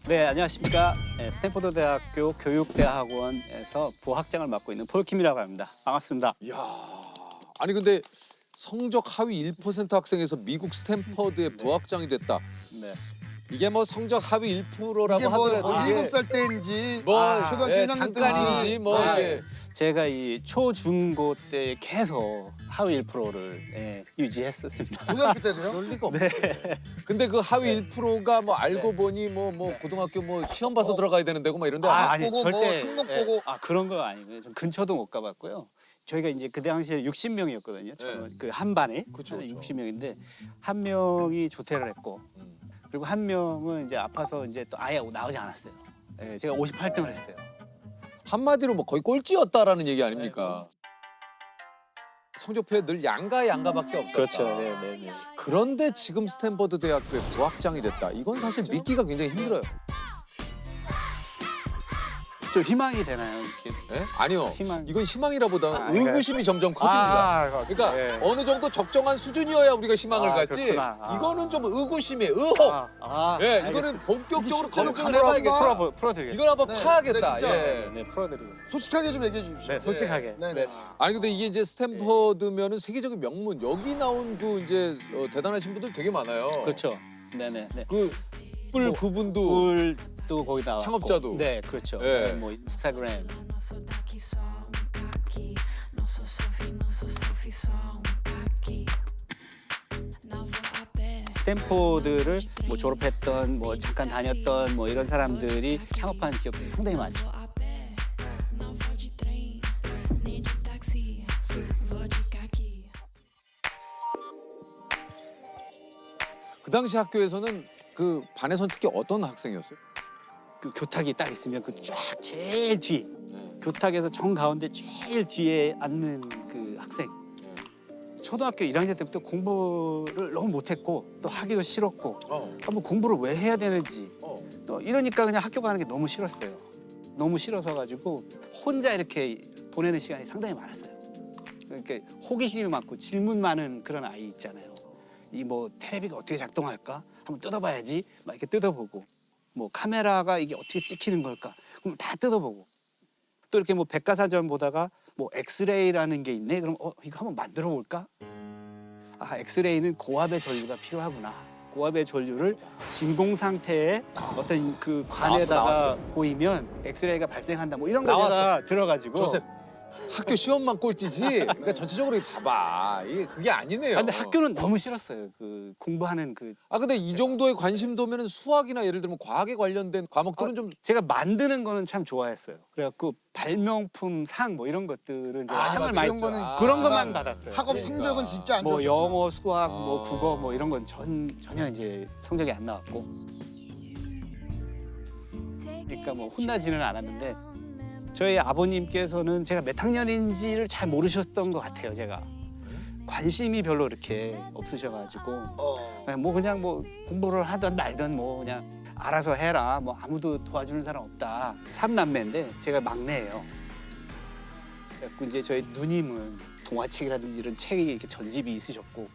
네, 안녕하십니까. 스탠포드 대학교 교육대학원에서 부학장을 맡고 있는 폴킴이라고 합니다. 반갑습니다. 이야. 아니 근데 성적 하위 1% 학생에서 미국 스탠퍼드의 부학장이 됐다. 네. 이게 뭐 성적 하위 1%라고 이게 뭐, 하더라도 이게 7살 때인지 뭐 초등학교 예, 1학년 잠깐인지 때인지 뭐 네. 이게 제가 이 초중고 때 계속 하위 1%를 유지했었습니다. 고등학교 때도요? 그럴 리가 없네. 근데 그 하위 1%가 뭐 알고 보니 뭐 고등학교 뭐 시험 봐서 들어가야 되는 데고 막 이런데 아니, 보고 절대 뭐 특목 보고. 그런 거 아니고요. 좀 근처도 못 가봤고요. 저희가 이제 그 당시에 60명이었거든요. 그 한 반에 그쵸, 그쵸. 60명인데 한 명이 조퇴를 했고 그리고 한 명은 이제 아파서 이제 또 아예 나오지 않았어요. 예, 제가 58등을 했어요. 한마디로 뭐 거의 꼴찌였다라는 얘기 아닙니까? 성적표에 늘 양가밖에 없었다. 그렇죠. 네, 네, 네. 그런데 지금 스탠퍼드 대학교의 부학장이 됐다. 이건 사실 믿기가 굉장히 힘들어요. 좀 희망이 되나요? 이렇게. 예? 아니요. 희망. 이건 희망이라보다는 아, 그러니까- 의구심이 점점 커집니다. 그러니까 네. 어느 정도 적정한 수준이어야 우리가 희망을 갖지. 그렇구나. 이거는 좀 의구심의 의혹. 예, 이거는 본격적으로 실제로 검증을 가능한가? 해봐야겠다. 풀어드리겠습니다. 이걸 한번 네, 파야겠다. 네, 진짜. 예. 네, 풀어드리겠습니다. 솔직하게 좀 얘기해 주십시오. 네, 솔직하게. 네, 네. 아니 근데 이게 이제 스탠퍼드면은 세계적인 명문 여기 나온 그 이제 대단하신 분들 되게 많아요. 그렇죠. 네네. 네. 그뿔 그분도 꿀도 거기 나왔고. 창업자도. 네, 그렇죠. 예. 네, 뭐 인스타그램. 스탠포드를 뭐 졸업했던 뭐 잠깐 다녔던 뭐 이런 사람들이 창업한 기업들이 상당히 많죠. 그 당시 학교에서는 그 반에선 특히 어떤 학생이었어요? 그 교탁이 딱 있으면 그 쫙 제일 뒤 교탁에서 정 가운데 제일 뒤에 앉는 그 학생. 초등학교 1학년 때부터 공부를 너무 못했고 또 하기도 싫었고 한번 공부를 왜 해야 되는지 또 이러니까 그냥 학교 가는 게 너무 싫었어요. 너무 싫어서 가지고 혼자 이렇게 보내는 시간이 상당히 많았어요. 그러니까 호기심이 많고 질문 많은 그런 아이 있잖아요. 이 뭐 테레비가 어떻게 작동할까? 한번 뜯어봐야지. 막 이렇게 뜯어보고 뭐 카메라가 이게 어떻게 찍히는 걸까? 그럼 다 뜯어보고 또 이렇게 뭐 백과사전 보다가 뭐 엑스레이라는 게 있네. 그럼 이거 한번 만들어 볼까? 아, 엑스레이는 고압의 전류가 필요하구나. 고압의 전류를 진공 상태의 어떤 그 관에다가 나왔어. 보이면 엑스레이가 발생한다. 뭐 이런 거 나왔어. 내가 들어가지고. 조셉 학교 시험만 꼴찌지. 그러니까 전체적으로 봐봐. 이게 그게 아니네요. 아, 근데 학교는 너무 싫었어요. 그 공부하는 그 근데 이 정도의 관심도면은 수학이나 예를 들면 과학에 관련된 과목들은 좀 제가 만드는 거는 참 좋아했어요. 그래갖고 발명품 상 뭐 이런 것들은 제가 상을 많이 그런 거는 그런 있지만 것만 받았어요. 학업 네. 성적은 진짜 안 뭐 좋았어요. 영어, 수학, 뭐 국어 뭐 이런 건 전혀 이제 성적이 안 나왔고. 그러니까 뭐 혼나지는 않았는데 저희 아버님께서는 제가 몇 학년인지를 잘 모르셨던 것 같아요. 제가 관심이 별로 이렇게 없으셔가지고 뭐 그냥 뭐 공부를 하든 말든 뭐 그냥 알아서 해라. 뭐 아무도 도와주는 사람 없다. 삼남매인데 제가 막내예요. 그래갖고 이제 저희 누님은 동화책이라든지 이런 책이 이렇게 전집이 있으셨고,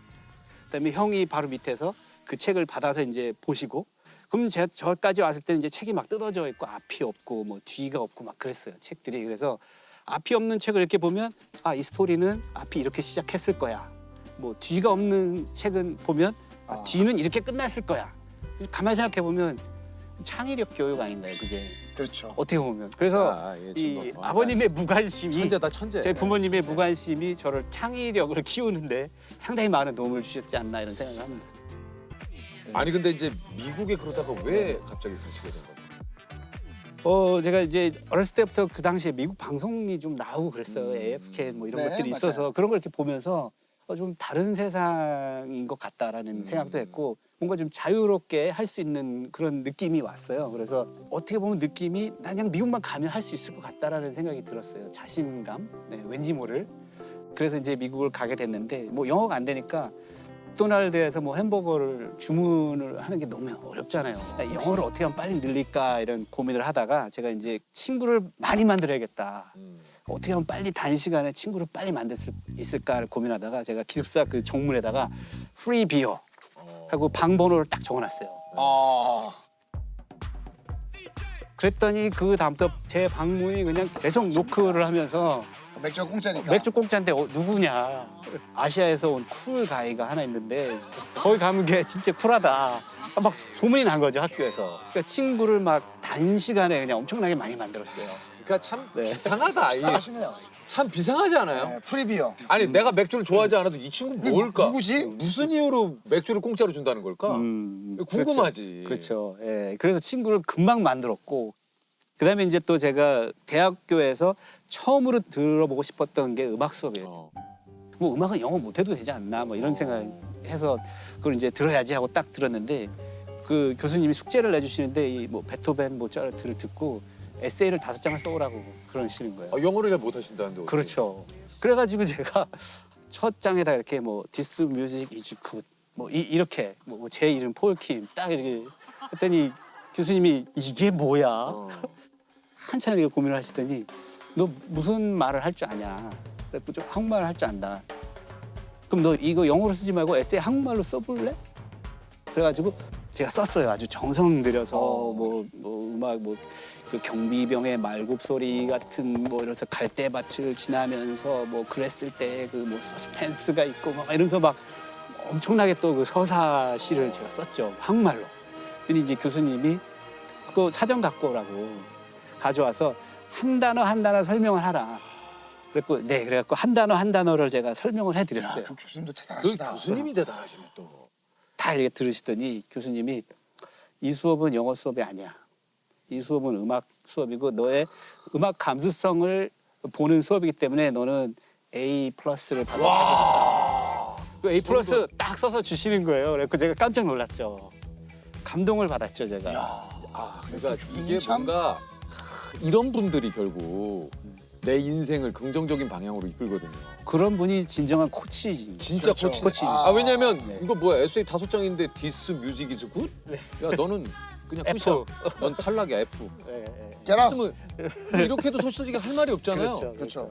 그다음에 형이 바로 밑에서 그 책을 받아서 이제 보시고, 그럼 저까지 왔을 때는 이제 책이 막 뜯어져 있고 앞이 없고 뭐 뒤가 없고 막 그랬어요. 책들이. 그래서 앞이 없는 책을 이렇게 보면 아, 이 스토리는 앞이 이렇게 시작했을 거야. 뭐 뒤가 없는 책은 보면 아, 뒤는 이렇게 끝났을 거야. 가만히 생각해 보면 창의력 교육 아닌가요, 그게? 그렇죠. 어떻게 보면. 그래서 예, 이 뭐, 아버님의 무관심이 천재다 천재. 제 부모님의 무관심이 저를 창의력을 키우는데 상당히 많은 도움을 주셨지 않나 이런 생각을 합니다. 아니 근데 이제 미국에 그러다가 왜 갑자기 가시게 된 거예요? 제가 이제 어렸을 때부터 그 당시에 미국 방송이 좀 나오고 그랬어요. AFK 뭐 이런 네, 것들이 맞아요. 있어서 그런 걸 이렇게 보면서 좀 다른 세상인 것 같다라는 생각도 했고 뭔가 좀 자유롭게 할 수 있는 그런 느낌이 왔어요. 그래서 어떻게 보면 느낌이 난 그냥 미국만 가면 할 수 있을 것 같다라는 생각이 들었어요. 자신감, 네, 왠지 모를. 그래서 이제 미국을 가게 됐는데 뭐 영어가 안 되니까 맥도날드에서 뭐 햄버거를 주문을 하는 게 너무 어렵잖아요. 영어를 어떻게 하면 빨리 늘릴까 이런 고민을 하다가 제가 이제 친구를 많이 만들어야겠다. 어떻게 하면 빨리 단시간에 친구를 빨리 만들 수 있을까를 고민하다가 제가 기숙사 그 정문에다가 프리 비어 하고 방 번호를 딱 적어놨어요. 그랬더니 그 다음부터 제 방문이 그냥 계속 노크를 하면서 맥주가 공짜니까. 맥주 공짜인데 누구냐. 아시아에서 온 쿨 가이가 하나 있는데 거기 가면 걔 진짜 쿨하다. 막 소문이 난 거죠, 학교에서. 그러니까 친구를 막 단시간에 그냥 엄청나게 많이 만들었어요. 그러니까 참 네. 비상하다. 이게 하시네요. 참 비상하지 않아요? 네, 프리비어. 아니 내가 맥주를 좋아하지 않아도 이 친구는 뭘까? 누구지? 무슨 이유로 맥주를 공짜로 준다는 걸까? 궁금하지. 그렇죠. 예. 그래서 친구를 금방 만들었고 그다음에 이제 또 제가 대학교에서 처음으로 들어보고 싶었던 게 음악 수업이에요. 어. 뭐 음악은 영어 못해도 되지 않나 뭐 이런 생각해서 그걸 이제 들어야지 하고 딱 들었는데 그 교수님이 숙제를 내주시는데 이 뭐 베토벤 모차르트를 듣고 에세이를 5장을 써오라고 그러시는 거예요. 영어를 잘 못하신다는데. 어떻게. 그렇죠. 그래가지고 제가 첫 장에다 이렇게 뭐 This music is good 뭐 이렇게 뭐 제 이름 폴킴 딱 이렇게 했더니 교수님이 이게 뭐야? 어. 한참 이렇게 고민을 하시더니 너 무슨 말을 할 줄 아냐? 그래서 좀 한국말을 할 줄 안다. 그럼 너 이거 영어로 쓰지 말고 에세이 한국말로 써볼래? 그래가지고 제가 썼어요. 아주 정성 들여서 뭐 음악 뭐 그 경비병의 말굽소리 같은 뭐 이래서 갈대밭을 지나면서 뭐 그랬을 때 그 뭐 서스펜스가 있고 막 이러면서 막 엄청나게 또 그 서사시를 제가 썼죠. 한국말로. 근데 이제 교수님이 그거 사전 갖고 오라고 가져와서 한 단어 한 단어 설명을 하라. 그랬고 네 그래갖고 한 단어 한 단어를 제가 설명을 해드렸어요. 야, 그 교수님도 그 대단하시다. 교수님이 대단하시네 또. 다 이렇게 들으시더니 교수님이 이 수업은 영어 수업이 아니야. 이 수업은 음악 수업이고 너의 음악 감수성을 보는 수업이기 때문에 너는 A 플러스를 받아야 돼. A 플러스 딱 써서 주시는 거예요. 그래서 제가 깜짝 놀랐죠. 감동을 받았죠 제가. 그러니까 교수님 이게 참- 뭔가 이런 분들이 결국 내 인생을 긍정적인 방향으로 이끌거든요. 그런 분이 진정한 코치지. 진짜 그렇죠. 코치. 코치. 왜냐면 네. 이거 뭐야 에세이 5장인데 디스 뮤직 이즈 굿? 야 너는 그냥 F. 끝이야. 넌 탈락이야 F. 예, 예. 제라. 있으면 이렇게 해도 솔직히 할 말이 없잖아요. 그렇죠. 그렇죠.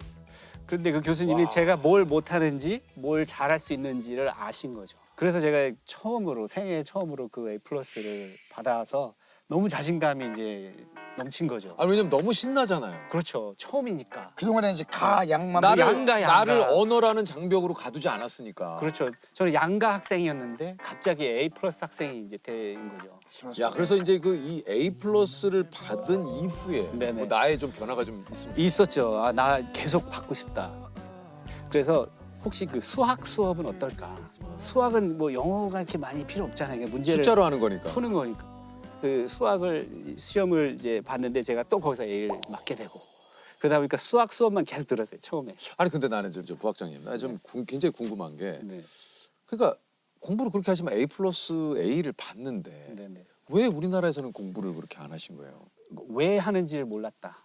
그런데 그 교수님이 제가 뭘 못하는지 뭘 잘할 수 있는지를 아신 거죠. 그래서 제가 처음으로 생애 처음으로 그 A 플러스를 받아서 너무 자신감이 이제 넘친 거죠. 아니 왜냐면 너무 신나잖아요. 그렇죠. 처음이니까. 그동안에 이제 가 양만 나를 양가. 나를 언어라는 장벽으로 가두지 않았으니까. 그렇죠. 저는 양가 학생이었는데 갑자기 A 플러스 학생이 이제 된 거죠. 야 그래서 이제 그 이 A 플러스를 받은 이후에 네네. 뭐 나의 좀 변화가 좀 있습니다. 있었죠. 아, 나 계속 받고 싶다. 그래서 혹시 그 수학 수업은 어떨까? 수학은 뭐 영어가 이렇게 많이 필요 없잖아요. 그냥 문제를 숫자로 하는 거니까. 푸는 거니까. 그 수학을 시험을 이제 봤는데 제가 또 거기서 A를 맞게 되고 그러다 보니까 수학 수업만 계속 들었어요 처음에. 아니 근데 나는 좀 부학장님, 나 좀 굉장히 궁금한 게, 네, 그러니까 공부를 그렇게 하시면 A 플러스 A를 받는데 네, 네. 왜 우리나라에서는 공부를 그렇게 안 하신 거예요? 왜 하는지를 몰랐다.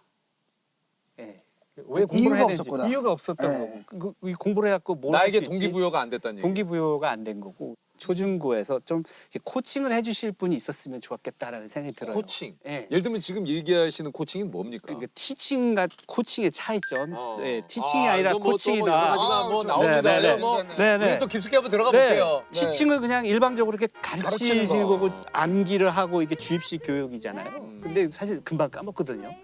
예. 왜 이유가 공부를 해야 되는지 없었구나. 이유가 없었던 네. 거고 이 공부를 해갖고 뭘 나에게 할 수 있지? 동기부여가 안 됐다는 얘기. 동기부여가 안 된 거고 초중고에서 좀 이렇게 코칭을 해주실 분이 있었으면 좋았겠다라는 생각이 들어요. 코칭. 예. 예를 들면 지금 얘기하시는 코칭이 뭡니까? 그러니까 티칭과 코칭의 차이점. 어. 네, 티칭이 아니라 이거 뭐 코칭이다. 또 뭐 여러 가지가 뭐 그렇죠. 나옵니다. 네, 네, 뭐 네, 네. 우리 또 깊숙이 한번 들어가 네, 볼게요. 티칭은 그냥 일방적으로 이렇게 가르치는 가르치는 거. 거고 암기를 하고 이게 주입식 교육이잖아요. 근데 사실 금방 까먹거든요.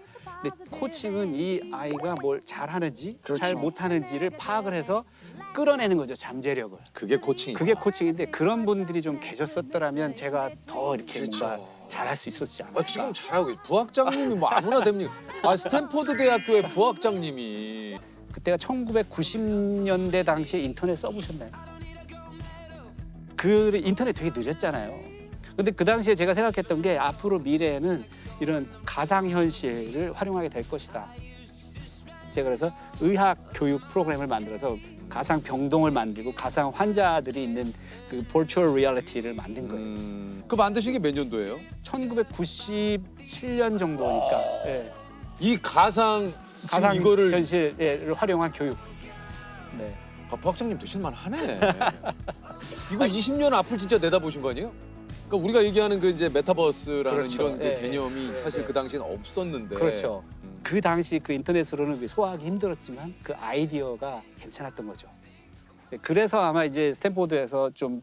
근데 코칭은 이 아이가 뭘 잘하는지 그렇죠. 잘 못하는지를 파악을 해서 끌어내는 거죠, 잠재력을. 그게 코칭이. 그게 코칭인데 그런 분들이 좀 계셨었더라면 제가 더 이렇게 그렇죠. 뭔가 잘할 수 있었지 않을까. 지금 잘하고 계세요. 부학장님이 뭐 아무나 됩니까? 스탠포드 대학교의 부학장님이. 그때가 1990년대 당시에 인터넷 써보셨나요? 그 인터넷 되게 느렸잖아요. 근데 그 당시에 제가 생각했던 게 앞으로 미래에는 이런 가상현실을 활용하게 될 것이다. 제가 그래서 의학 교육 프로그램을 만들어서 가상 병동을 만들고 가상 환자들이 있는 그 virtual reality를 만든 거예요. 그 만드신 게 몇 년도예요? 1997년 정도니까 예. 이 가상 지금 가상 이거를 현실을 활용한 교육. 네. 부학장님 되실만 하네. 이거 20년 앞을 진짜 내다보신 거 아니에요? 그러니까 우리가 얘기하는 그 이제 메타버스라는 그렇죠. 이런 그 예, 개념이 예, 사실 예. 그 당시에는 없었는데. 그렇죠. 그 당시 그 인터넷으로는 소화하기 힘들었지만 그 아이디어가 괜찮았던 거죠. 그래서 아마 이제 스탠포드에서 좀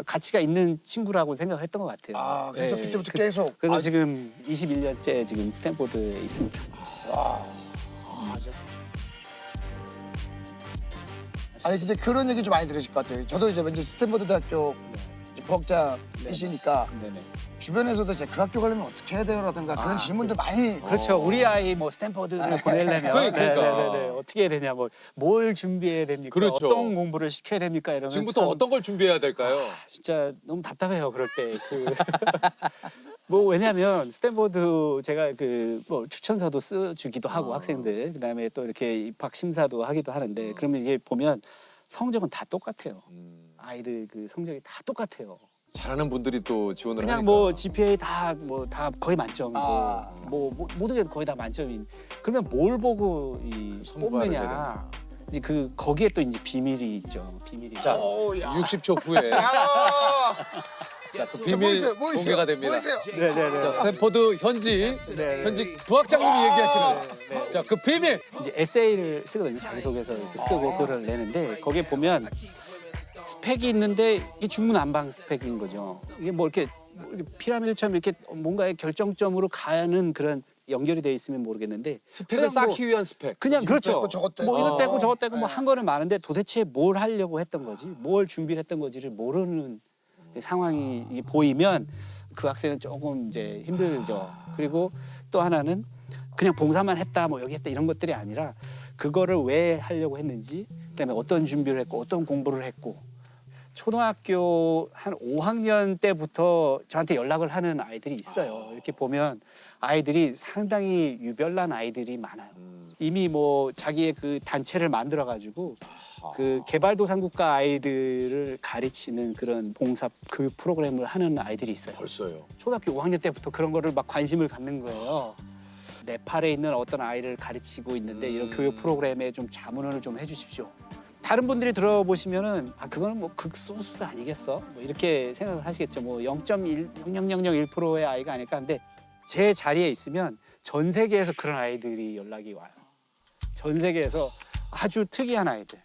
가치가 있는 친구라고 생각을 했던 것 같아요. 아, 그래서 예, 그때부터 계속. 그래서 지금 21년째 지금 스탠포드에 있습니다. 아니 근데 그런 얘기 좀 많이 들으실 것 같아요. 저도 이제 왠지 스탠포드 대학교 부학장이시니까 네네. 주변에서도 이제 그 학교 가려면 어떻게 해야 돼요라든가 그런 질문들 많이. 그렇죠. 우리 아이 뭐 스탠포드를 보내려면 그러니까. 네네네. 어떻게 해야 되냐, 뭐 뭘 준비해야 됩니까? 그렇죠. 어떤 공부를 시켜야 됩니까? 이러면 지금부터 참 어떤 걸 준비해야 될까요? 진짜 너무 답답해요. 그럴 때. 뭐 왜냐하면 스탠포드 제가 그 뭐 추천서도 써주기도 하고 학생들 그다음에 또 이렇게 입학 심사도 하기도 하는데 그러면 이게 보면 성적은 다 똑같아요. 아이들 그 성적이 다 똑같아요. 잘하는 분들이 또 지원을 그냥 하니까. 뭐 GPA 다 거의 만점이고 아. 뭐 모든 게 거의 다 만점인. 그러면 뭘 보고 이 선발을 해야 뽑느냐? 이제 그 거기에 또 이제 비밀이 있죠. 비밀이. 자, 오, 야. 60초 후에 아, 자, 그 뭐 비밀 있어요? 뭐 있어요? 공개가 됩니다. 뭐 있어요? 네네네. 자, 스탠포드 현직 네. 부학장님이 얘기하시는 자, 그 비밀. 이제 에세이를 쓰거든요. 자기소개서 이렇게 쓰고 그걸 내는데 거기에 보면 스펙이 있는데 이게 중문안방 스펙인 거죠. 이게 뭐 이렇게 피라미드처럼 이렇게 뭔가의 결정점으로 가는 그런 연결이 돼 있으면 모르겠는데 스펙을 그냥 뭐 쌓기 위한 스펙. 그냥 이것도 그렇죠. 했고 저것도 뭐 했고. 이것 떼고 저것 떼고 뭐 네. 한 거는 많은데 도대체 뭘 하려고 했던 거지, 뭘 준비를 했던 거지를 모르는 상황이 보이면 그 학생은 조금 이제 힘들죠. 그리고 또 하나는 그냥 봉사만 했다, 뭐 여기 했다 이런 것들이 아니라 그거를 왜 하려고 했는지, 그다음에 어떤 준비를 했고 어떤 공부를 했고. 초등학교 한 5학년 때부터 저한테 연락을 하는 아이들이 있어요. 이렇게 보면 아이들이 상당히 유별난 아이들이 많아요. 이미 뭐 자기의 그 단체를 만들어 가지고 그 개발도상국가 아이들을 가르치는 그런 봉사 교육 프로그램을 하는 아이들이 있어요. 벌써요. 초등학교 5학년 때부터 그런 거를 막 관심을 갖는 거예요. 네팔에 있는 어떤 아이를 가르치고 있는데 이런 교육 프로그램에 좀 자문을 좀 해주십시오. 다른 분들이 들어보시면은 아 그거는 뭐 극소수가 아니겠어? 뭐 이렇게 생각을 하시겠죠. 뭐 0.00001%의 아이가 아닐까 하는데 제 자리에 있으면 전 세계에서 그런 아이들이 연락이 와요. 전 세계에서 아주 특이한 아이들.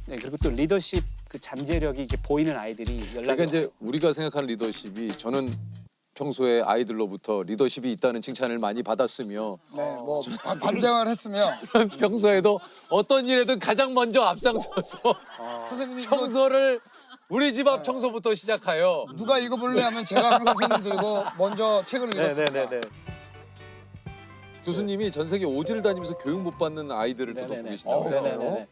네, 그리고 또 리더십 그 잠재력이 이렇게 보이는 아이들이 연락이 그러니까 이제 와요. 우리가 생각하는 리더십이 저는 평소에 아이들로부터 리더십이 있다는 칭찬을 많이 받았으며 네, 뭐 반장을 했으면 평소에도 어떤 일에든 가장 먼저 앞장서서 선생님이 이거 청소를 우리 집 앞 청소부터 시작하여 누가 읽어볼래 하면 제가 항상 손을 들고 먼저 책을 읽었습니다. 네네네네. 교수님이 전 세계 오지를 다니면서 교육 못 받는 아이들을 또 돕고 어, 계신다고. 네네네.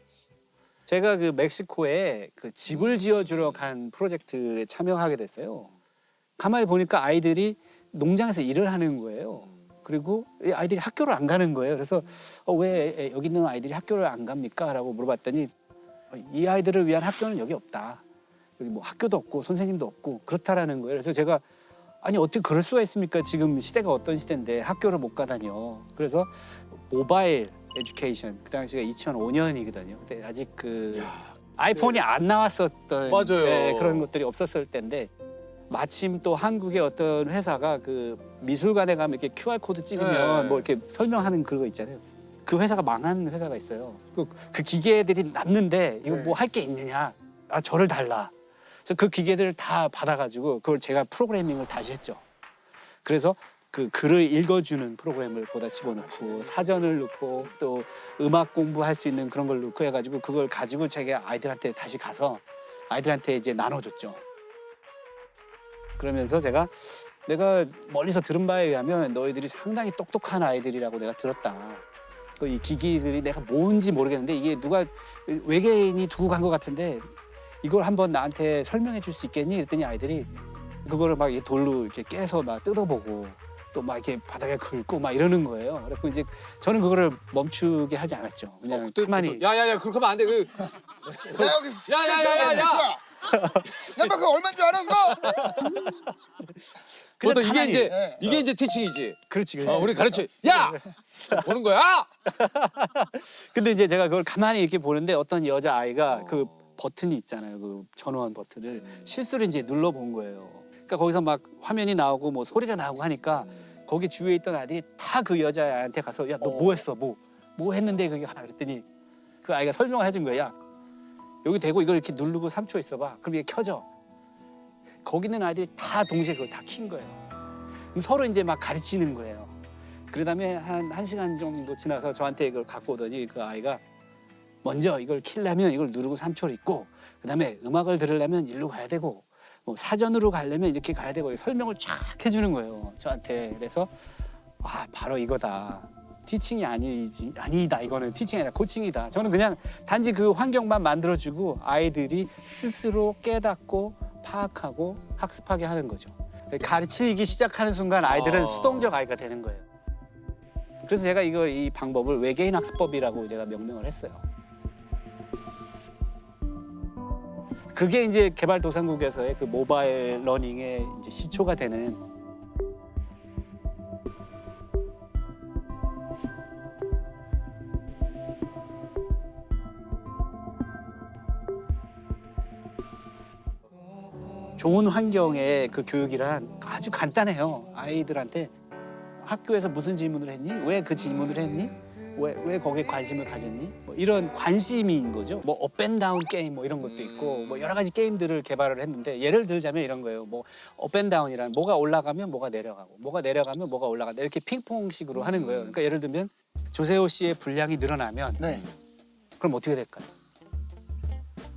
제가 그 멕시코에 그 집을 지어주러 간 프로젝트에 참여하게 됐어요. 가만히 보니까 아이들이 농장에서 일을 하는 거예요. 그리고 이 아이들이 학교를 안 가는 거예요. 그래서 왜 여기 있는 아이들이 학교를 안 갑니까? 라고 물어봤더니 이 아이들을 위한 학교는 여기 없다. 여기 뭐 학교도 없고 선생님도 없고 그렇다라는 거예요. 그래서 제가 아니 어떻게 그럴 수가 있습니까? 지금 시대가 어떤 시대인데 학교를 못 가다니요. 그래서 모바일 에듀케이션, 그 당시가 2005년이거든요. 근데 아직 그 아이폰이 안 나왔었던 맞아요. 네, 그런 것들이 없었을 때인데 마침 또 한국의 어떤 회사가 그 미술관에 가면 이렇게 QR 코드 찍으면 네. 뭐 이렇게 설명하는 그거 있잖아요. 그 회사가 망한 회사가 있어요. 그 기계들이 남는데 이거 뭐 할 게 있느냐? 아 저를 달라. 그래서 그 기계들을 다 받아가지고 그걸 제가 프로그래밍을 다시 했죠. 그래서 그 글을 읽어주는 프로그램을 거기다 집어넣고 사전을 넣고 또 음악 공부할 수 있는 그런 걸 넣고 해가지고 그걸 가지고 제가 아이들한테 다시 가서 아이들한테 이제 나눠줬죠. 그러면서 내가 멀리서 들은 바에 의하면 너희들이 상당히 똑똑한 아이들이라고 내가 들었다. 이 기기들이 내가 뭔지 모르겠는데 이게 누가 외계인이 두고 간 것 같은데 이걸 한번 나한테 설명해 줄 수 있겠니? 그랬더니 아이들이 그거를 막 이렇게 돌로 이렇게 깨서 막 뜯어보고 또 막 이렇게 바닥에 긁고 막 이러는 거예요. 그래서 이제 저는 그거를 멈추게 하지 않았죠. 그냥 가만히. 야야야 그렇게 하면 안 돼. 그, 야 여기 야야야야야. 야 너 그거 얼마인지 알아 그거? 보통 이게 가만히. 이제 네. 이게 이제 티칭이지. 그렇지, 그렇지. 우리 가르쳐. 야 보는 거야. 근데 이제 제가 그걸 가만히 이렇게 보는데 어떤 여자 아이가 그 버튼이 있잖아요. 그 전원 버튼을 실수로 이제 눌러본 거예요. 그러니까 거기서 막 화면이 나오고 뭐 소리가 나오고 하니까 거기 주위에 있던 아이들이 다 그 여자애한테 가서 야 너 뭐 했어 뭐 했는데 그게 그랬더니 그 아이가 설명을 해준 거야. 야, 여기 대고 이걸 이렇게 누르고 3초 있어봐. 그럼 이게 켜져. 거기 있는 아이들이 다 동시에 그걸 다 킨 거예요. 그럼 서로 이제 막 가르치는 거예요. 그 다음에 한 1시간 정도 지나서 저한테 이걸 갖고 오더니 그 아이가 먼저 이걸 키려면 이걸 누르고 3초를 있고 그다음에 음악을 들으려면 일로 가야 되고 뭐 사전으로 가려면 이렇게 가야 되고 설명을 쫙 해주는 거예요. 저한테. 그래서 와 바로 이거다. 티칭이 아니다. 이거는 티칭이 아니라 코칭이다. 저는 그냥 단지 그 환경만 만들어주고 아이들이 스스로 깨닫고 파악하고 학습하게 하는 거죠. 가르치기 시작하는 순간 아이들은 수동적 아이가 되는 거예요. 그래서 제가 이 방법을 외계인 학습법이라고 제가 명명을 했어요. 그게 이제 개발도상국에서의 그 모바일 러닝의 이제 시초가 되는. 좋은 환경의 그 교육이란 아주 간단해요. 아이들한테 학교에서 무슨 질문을 했니? 왜 그 질문을 했니? 왜 거기에 관심을 가졌니? 뭐 이런 관심인 거죠. 뭐 업앤다운 게임 뭐 이런 것도 있고 뭐 여러 가지 게임들을 개발을 했는데 예를 들자면 이런 거예요. 뭐 업앤다운이란 뭐가 올라가면 뭐가 내려가고 뭐가 내려가면 뭐가 올라간다 이렇게 핑퐁식으로 하는 거예요. 그러니까 예를 들면 조세호 씨의 분량이 늘어나면 네. 그럼 어떻게 될까요?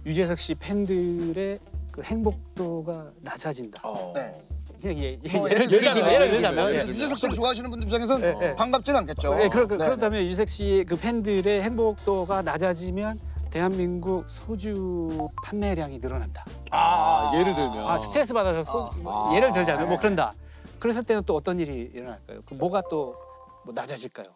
유재석 씨 팬들의 그 행복도가 낮아진다. 네. 그냥 뭐 예를 들자면 예. 유재석 씨를 좋아하시는 분들 입장에서는 예. 반갑지는 않겠죠. 네, 네, 네. 그렇다면 유재석 씨의 그 팬들의 행복도가 낮아지면 대한민국 소주 판매량이 늘어난다. 예를 들면. 스트레스 받아서 예를 들자면 뭐 그런다. 그랬을 때는 또 어떤 일이 일어날까요? 그 뭐가 또 뭐 낮아질까요?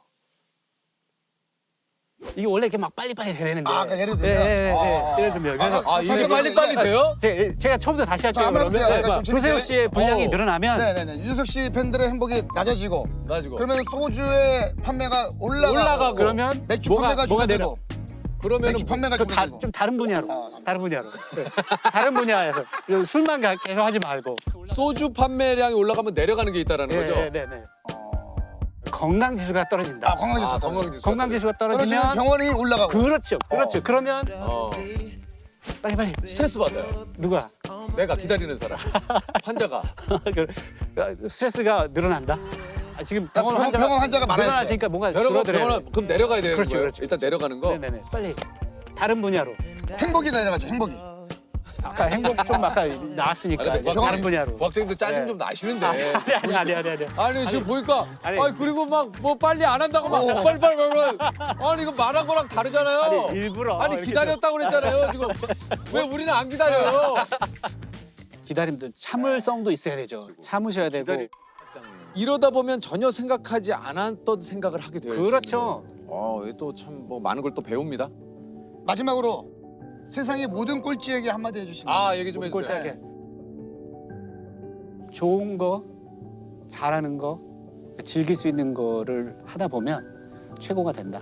이게 원래 이렇게 막 빨리빨리 돼야 되는데. 그러니까 예를 들면. 예를 들면. 그래서 다시 이게 한번 빨리빨리 예. 돼요? 제가 처음부터 다시 할게요. 한번 그러면 해볼게요. 좀 조세호 재밌게. 씨의 분량이 늘어나면 네네네. 유재석 씨 팬들의 행복이 낮아지고. 그러면 소주의 판매가 올라가고. 그러면 맥주 뭐가 판매가 내려? 줄어들고. 그러면은 맥주 판매가 좀 줄어들고. 다른 분야로. 다른 분야로. 다른 분야에서 술만 계속 하지 말고. 소주 판매량이 올라가면 내려가는 게 있다라는 거죠? 네. 건강 지수가 떨어진다. 건강지수. 건강 지수가 떨어지면 떨어지면 병원이 올라가고. 그렇죠. 그러면 빨리 스트레스 받아요. 누가 내가 기다리는 사람. 환자가. 스트레스가 늘어난다. 지금 병원 환자가 많아졌어요. 늘어나니까 뭔가 줄어들어요. 그럼 내려가야 되는 그렇죠, 거예요? 그렇죠. 일단 내려가는 거? 네네네. 빨리 다른 분야로. 행복이 내려가죠. 행복이. 아까 행복 좀 아까 나왔으니까 이제 다른 분야로. 과학자님도 짜증 네. 좀 나시는데. 아니. 아니 지금 보니까 아니. 그리고 막 뭐 빨리 안 한다고 막 빨리 아니 이거 말한 거랑 다르잖아요. 아니, 일부러 아니 이렇게 기다렸다고 그랬잖아요. 지금 왜 우리는 안 기다려요? 기다림도 참을성도 있어야 되죠. 참으셔야 되고. 이러다 보면 전혀 생각하지 않았던 생각을 하게 돼요. 그렇죠. 또 참 뭐 많은 걸 또 배웁니다. 마지막으로 세상의 모든 꼴찌에게 한마디 해주시면. 얘기 좀 해주세요. 꼴찌하게. 좋은 거, 잘하는 거, 즐길 수 있는 거를 하다 보면 최고가 된다.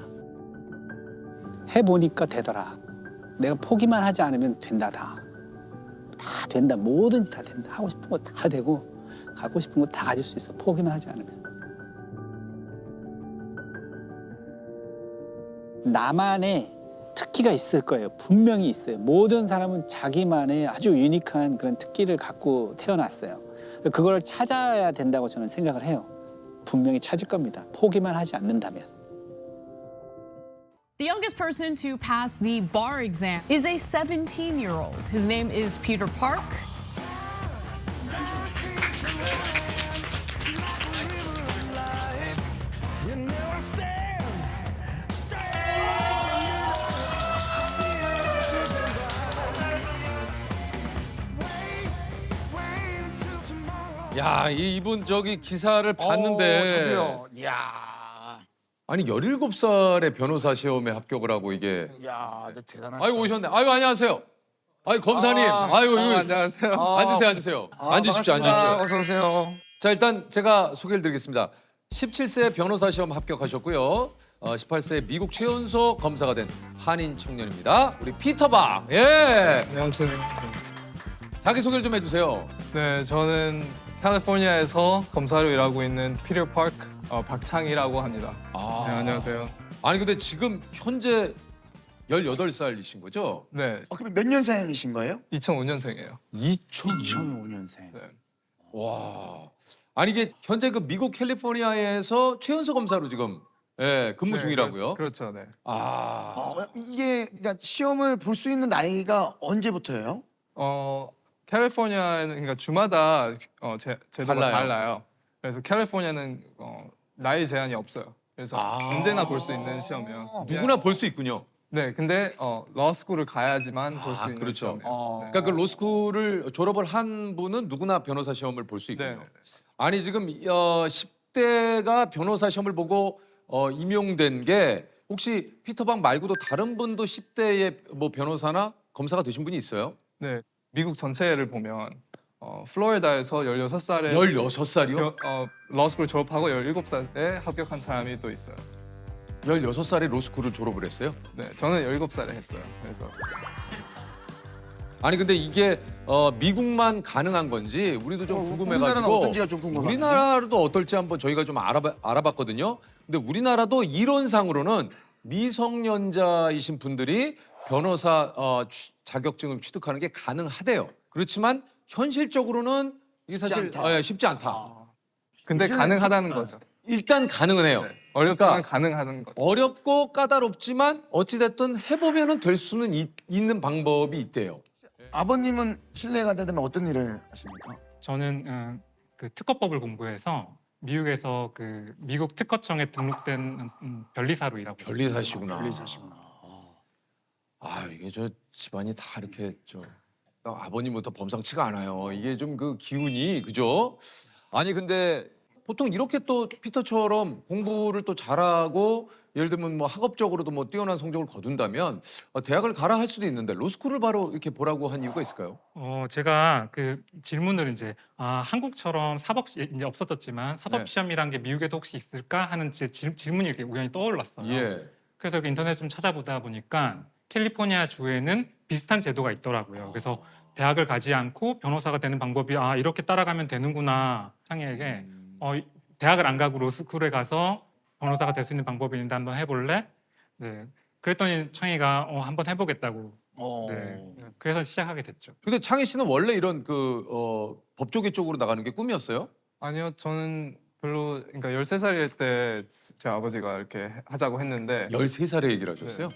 해보니까 되더라. 내가 포기만 하지 않으면 된다. 다 된다. 뭐든지 다 된다. 하고 싶은 거 다 되고 갖고 싶은 거 다 가질 수 있어. 포기만 하지 않으면. 나만의 특기가 있을 거예요. 분명히 있어요. 모든 사람은 자기만의 아주 유니크한 그런 특기를 갖고 태어났어요. 그걸 찾아야 된다고 저는 생각을 해요. 분명히 찾을 겁니다. 포기만 하지 않는다면. The youngest person to pass the bar exam is a 17-year-old. His name is Peter Park. 야, 이분 저기 기사를 봤는데 저도요. 이야. 아니 17살에 변호사 시험에 합격을 하고 이게 이야, 대단하시다. 아이고 오셨네. 아이고 안녕하세요. 아이고 검사님. 아이고 안녕하세요. 앉으세요. 앉으십시오. 반갑습니다. 어서 오세요. 자, 일단 제가 소개를 드리겠습니다. 17세 변호사 시험 합격하셨고요. 18세 미국 최연소 검사가 된 한인 청년입니다. 우리 피터박. 예. 안녕하세요. 자기소개를 좀 해주세요. 네, 저는 캘리포니아에서 검사로 일하고 있는 피터 파크 박창희라고 합니다. 네, 안녕하세요. 아니 근데 지금 현재 18살이신 거죠? 네, 그럼 몇 년생이신 거예요? 2005년생이에요. 2005년생. 네. 와. 아니 이게 현재 그 미국 캘리포니아에서 최연소 검사로 지금 근무 중이라고요? 그렇죠, 네. 이게 그러니까 시험을 볼 수 있는 나이가 언제부터예요? 캘리포니아는 그러니까 주마다 제도가 달라요. 달라요. 그래서 캘리포니아는 나이 제한이 없어요. 그래서 언제나 볼 수 있는 시험이에요. 누구나 볼 수 있군요. 네, 근데 러스쿨을 가야지만 볼 수 있는 그렇죠. 시험이에요. 네. 그러니까 그 로스쿨을 졸업을 한 분은 누구나 변호사 시험을 볼 수 있군요. 네. 아니 지금 10대가 변호사 시험을 보고 임용된 게 혹시 피터박 말고도 다른 분도 10대의 뭐 변호사나 검사가 되신 분이 있어요? 네, 미국 전체를 보면 플로리다에서 16살에 16살이요? 러스쿨 졸업하고 17살에 합격한 사람이 또 있어요. 16살에 로스쿨을 졸업을 했어요? 네, 저는 17살에 했어요. 그래서 아니 근데 이게 미국만 가능한 건지 우리도 좀 궁금해가지고 우리나라는 어떤지가 좀 궁금하네요. 우리나라도 어떨지 한번 저희가 좀 알아봤거든요. 근데 우리나라도 이론상으로는 미성년자이신 분들이 변호사 자격증을 취득하는 게 가능하대요. 그렇지만 현실적으로는 이게 쉽지 사실 않다. 쉽지 않다. 근데 이제는 가능하다는 거죠. 일단 가능은 해요. 네, 어렵지만 그러니까 가능하다는 거죠. 어렵고 까다롭지만 어찌됐든 해보면은 될 수는 있는 방법이 있대요. 아버님은 실례가 되면 어떤 일을 하십니까? 저는 그 특허법을 공부해서 미국에서 그 미국 특허청에 등록된 변리사로 일하고 있어요. 변리사시구나. 변리사시구나. 이게 저 집안이 다 이렇게 아버님부터 범상치가 않아요. 이게 좀 그 기운이 그죠? 아니 근데 보통 이렇게 또 피터처럼 공부를 또 잘하고 예를 들면 뭐 학업적으로도 뭐 뛰어난 성적을 거둔다면 대학을 가라 할 수도 있는데 로스쿨을 바로 이렇게 보라고 한 이유가 있을까요? 제가 그 질문을 이제 한국처럼 사법 이제 없어졌지만 사법 네. 시험이란 게 미국에도 혹시 있을까 하는 질문이 이렇게 우연히 떠올랐어요. 예. 그래서 이렇게 인터넷 좀 찾아보다 보니까 캘리포니아 주에는 비슷한 제도가 있더라고요. 그래서 대학을 가지 않고 변호사가 되는 방법이 이렇게 따라가면 되는구나. 창희에게 대학을 안 가고 로스쿨에 가서 변호사가 될 수 있는 방법이 있는데 한번 해볼래? 네. 그랬더니 창희가 한번 해보겠다고. 네. 그래서 시작하게 됐죠. 근데 창희 씨는 원래 이런 법조계 쪽으로 나가는 게 꿈이었어요? 아니요, 저는 별로 그러니까 13살일 때 제 아버지가 이렇게 하자고 했는데 13살에 얘기를 하셨어요?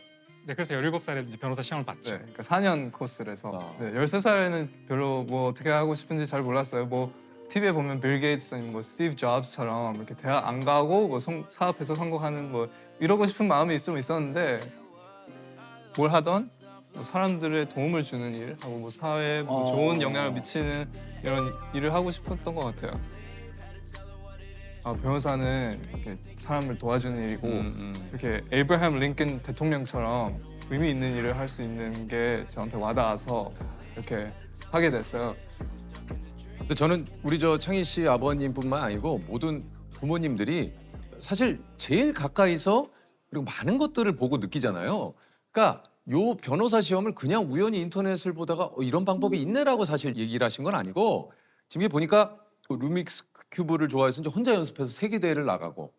네, 그래서 17살에 이제 변호사 시험을 네, 봤죠. 그러니까 4년 코스라서 아. 네, 13살에는 별로 뭐 어떻게 하고 싶은지 잘 몰랐어요. 뭐 TV에 보면 빌 게이츠 아니면 뭐 스티브 잡스처럼 이렇게 대학 안 가고 뭐 사업해서 성공하는 뭐 이러고 싶은 마음이 좀 있었는데 뭘 하던 뭐 사람들의 도움을 주는 일 하고 뭐 사회에 뭐 좋은 영향을 미치는 이런 일을 하고 싶었던 것 같아요. 변호사는 이렇게 사람을 도와주는 일이고 이렇게 에이브라함 링컨 대통령처럼 의미 있는 일을 할 수 있는 게 저한테 와닿아서 이렇게 하게 됐어요. 근데 저는 우리 창희 씨 아버님뿐만 아니고 모든 부모님들이 사실 제일 가까이서 그리고 많은 것들을 보고 느끼잖아요. 그러니까 요 변호사 시험을 그냥 우연히 인터넷을 보다가 이런 방법이 있네라고 사실 얘기를 하신 건 아니고 지금 보니까 그 루믹스 큐브를 좋아해서 이제 혼자 연습해서 세계대회를 나가고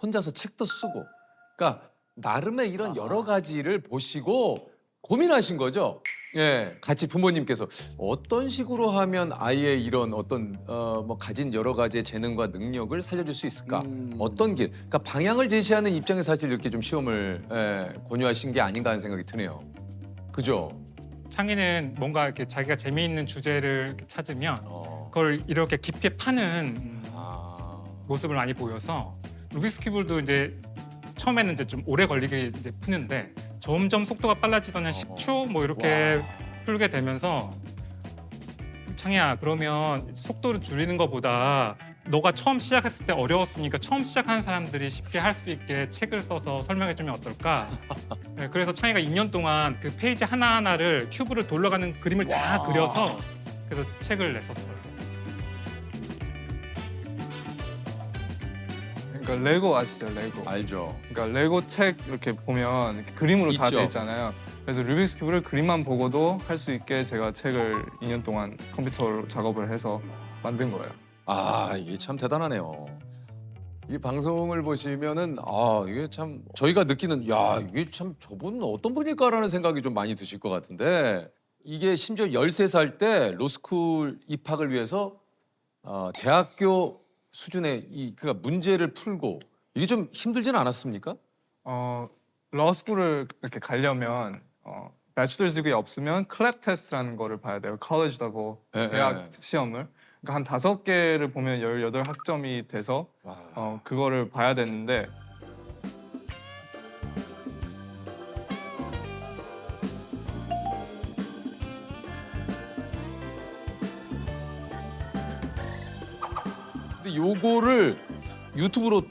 혼자서 책도 쓰고 그러니까 나름의 이런 여러 가지를 보시고 고민하신 거죠. 예, 같이 부모님께서 어떤 식으로 하면 아이의 이런 어떤 뭐 가진 여러 가지의 재능과 능력을 살려줄 수 있을까? 어떤 길? 그러니까 방향을 제시하는 입장에서 사실 이렇게 좀 시험을 권유하신 게 아닌가 하는 생각이 드네요. 그죠? 창희는 뭔가 이렇게 자기가 재미있는 주제를 이렇게 찾으면 그걸 이렇게 깊게 파는 모습을 많이 보여서 루비스 큐브도 이제 처음에는 이제 좀 오래 걸리게 이제 푸는데 점점 속도가 빨라지더니 한 10초 뭐 이렇게 풀게 되면서 창희야 그러면 속도를 줄이는 것보다 너가 처음 시작했을 때 어려웠으니까 처음 시작하는 사람들이 쉽게 할 수 있게 책을 써서 설명해주면 어떨까? 네, 그래서 창희가 2년 동안 그 페이지 하나하나를 큐브를 돌려가는 그림을 다 그려서 그래서 책을 냈었어요. 그러니까 레고 아시죠? 레고. 알죠. 그러니까 레고 책 이렇게 보면 이렇게 그림으로 다 있죠. 돼 있잖아요. 그래서 루빅스 큐브를 그림만 보고도 할 수 있게 제가 책을 2년 동안 컴퓨터로 작업을 해서 만든 거예요. 아, 이게 참 대단하네요. 이 방송을 보시면은 이게 참 저희가 느끼는 야, 이게 참 저분은 어떤 분일까라는 생각이 좀 많이 드실 것 같은데 이게 심지어 13살 때 로스쿨 입학을 위해서 대학교 수준의 그러니까 문제를 풀고 이게 좀 힘들진 않았습니까? 러스쿨을 이렇게 가려면 배추럴스 디그리 없으면 클랩 테스트라는 거를 봐야 돼요. 컬리지 레벨 예, 대학 예. 시험을. 그러니까 한 5개를 보면 18학점이 돼서 그거를 봐야 되는데 근데 요거를 유튜브로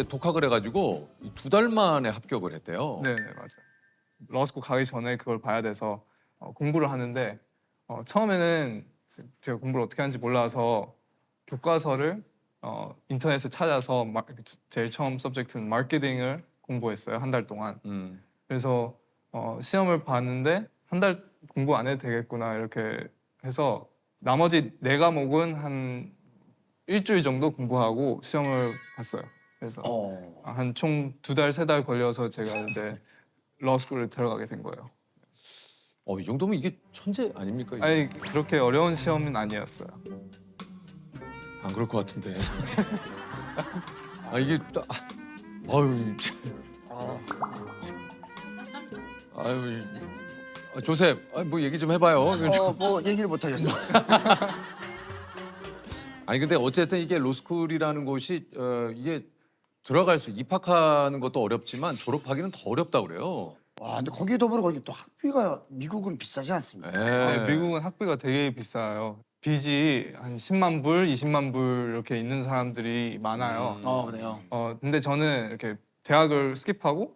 독학을 해가지고 2달 만에 합격을 했대요. 네, 맞아요. 러스쿨 가기 전에 그걸 봐야 돼서 공부를 하는데 처음에는 제가 공부를 어떻게 하는지 몰라서 교과서를 인터넷에 찾아서 제일 처음 서브젝트는 마케팅을 공부했어요. 한 달 동안. 그래서 시험을 봤는데 한 달 공부 안 해도 되겠구나 이렇게 해서 나머지 4과목은 한 일주일 정도 공부하고 시험을 봤어요. 그래서 한 총 2달, 3달 걸려서 제가 이제 러스쿨을 들어가게 된 거예요. 이 정도면 이게 천재 아닙니까? 이게? 아니 그렇게 어려운 시험은 아니었어요. 안 그럴 것 같은데. 이게 아유 참. 아유 조셉 뭐 얘기 좀 해봐요. 뭐 얘기를 못 하겠어. 아니 근데 어쨌든 이게 로스쿨이라는 곳이 이게 입학하는 것도 어렵지만 졸업하기는 더 어렵다 그래요. 와, 근데 거기에 더불어 거기 또 학비가 미국은 비싸지 않습니까? 네. 미국은 학비가 되게 비싸요. 빚이 한 10만 불, 20만 불 이렇게 있는 사람들이 많아요. 그래요. 근데 저는 이렇게 대학을 스킵하고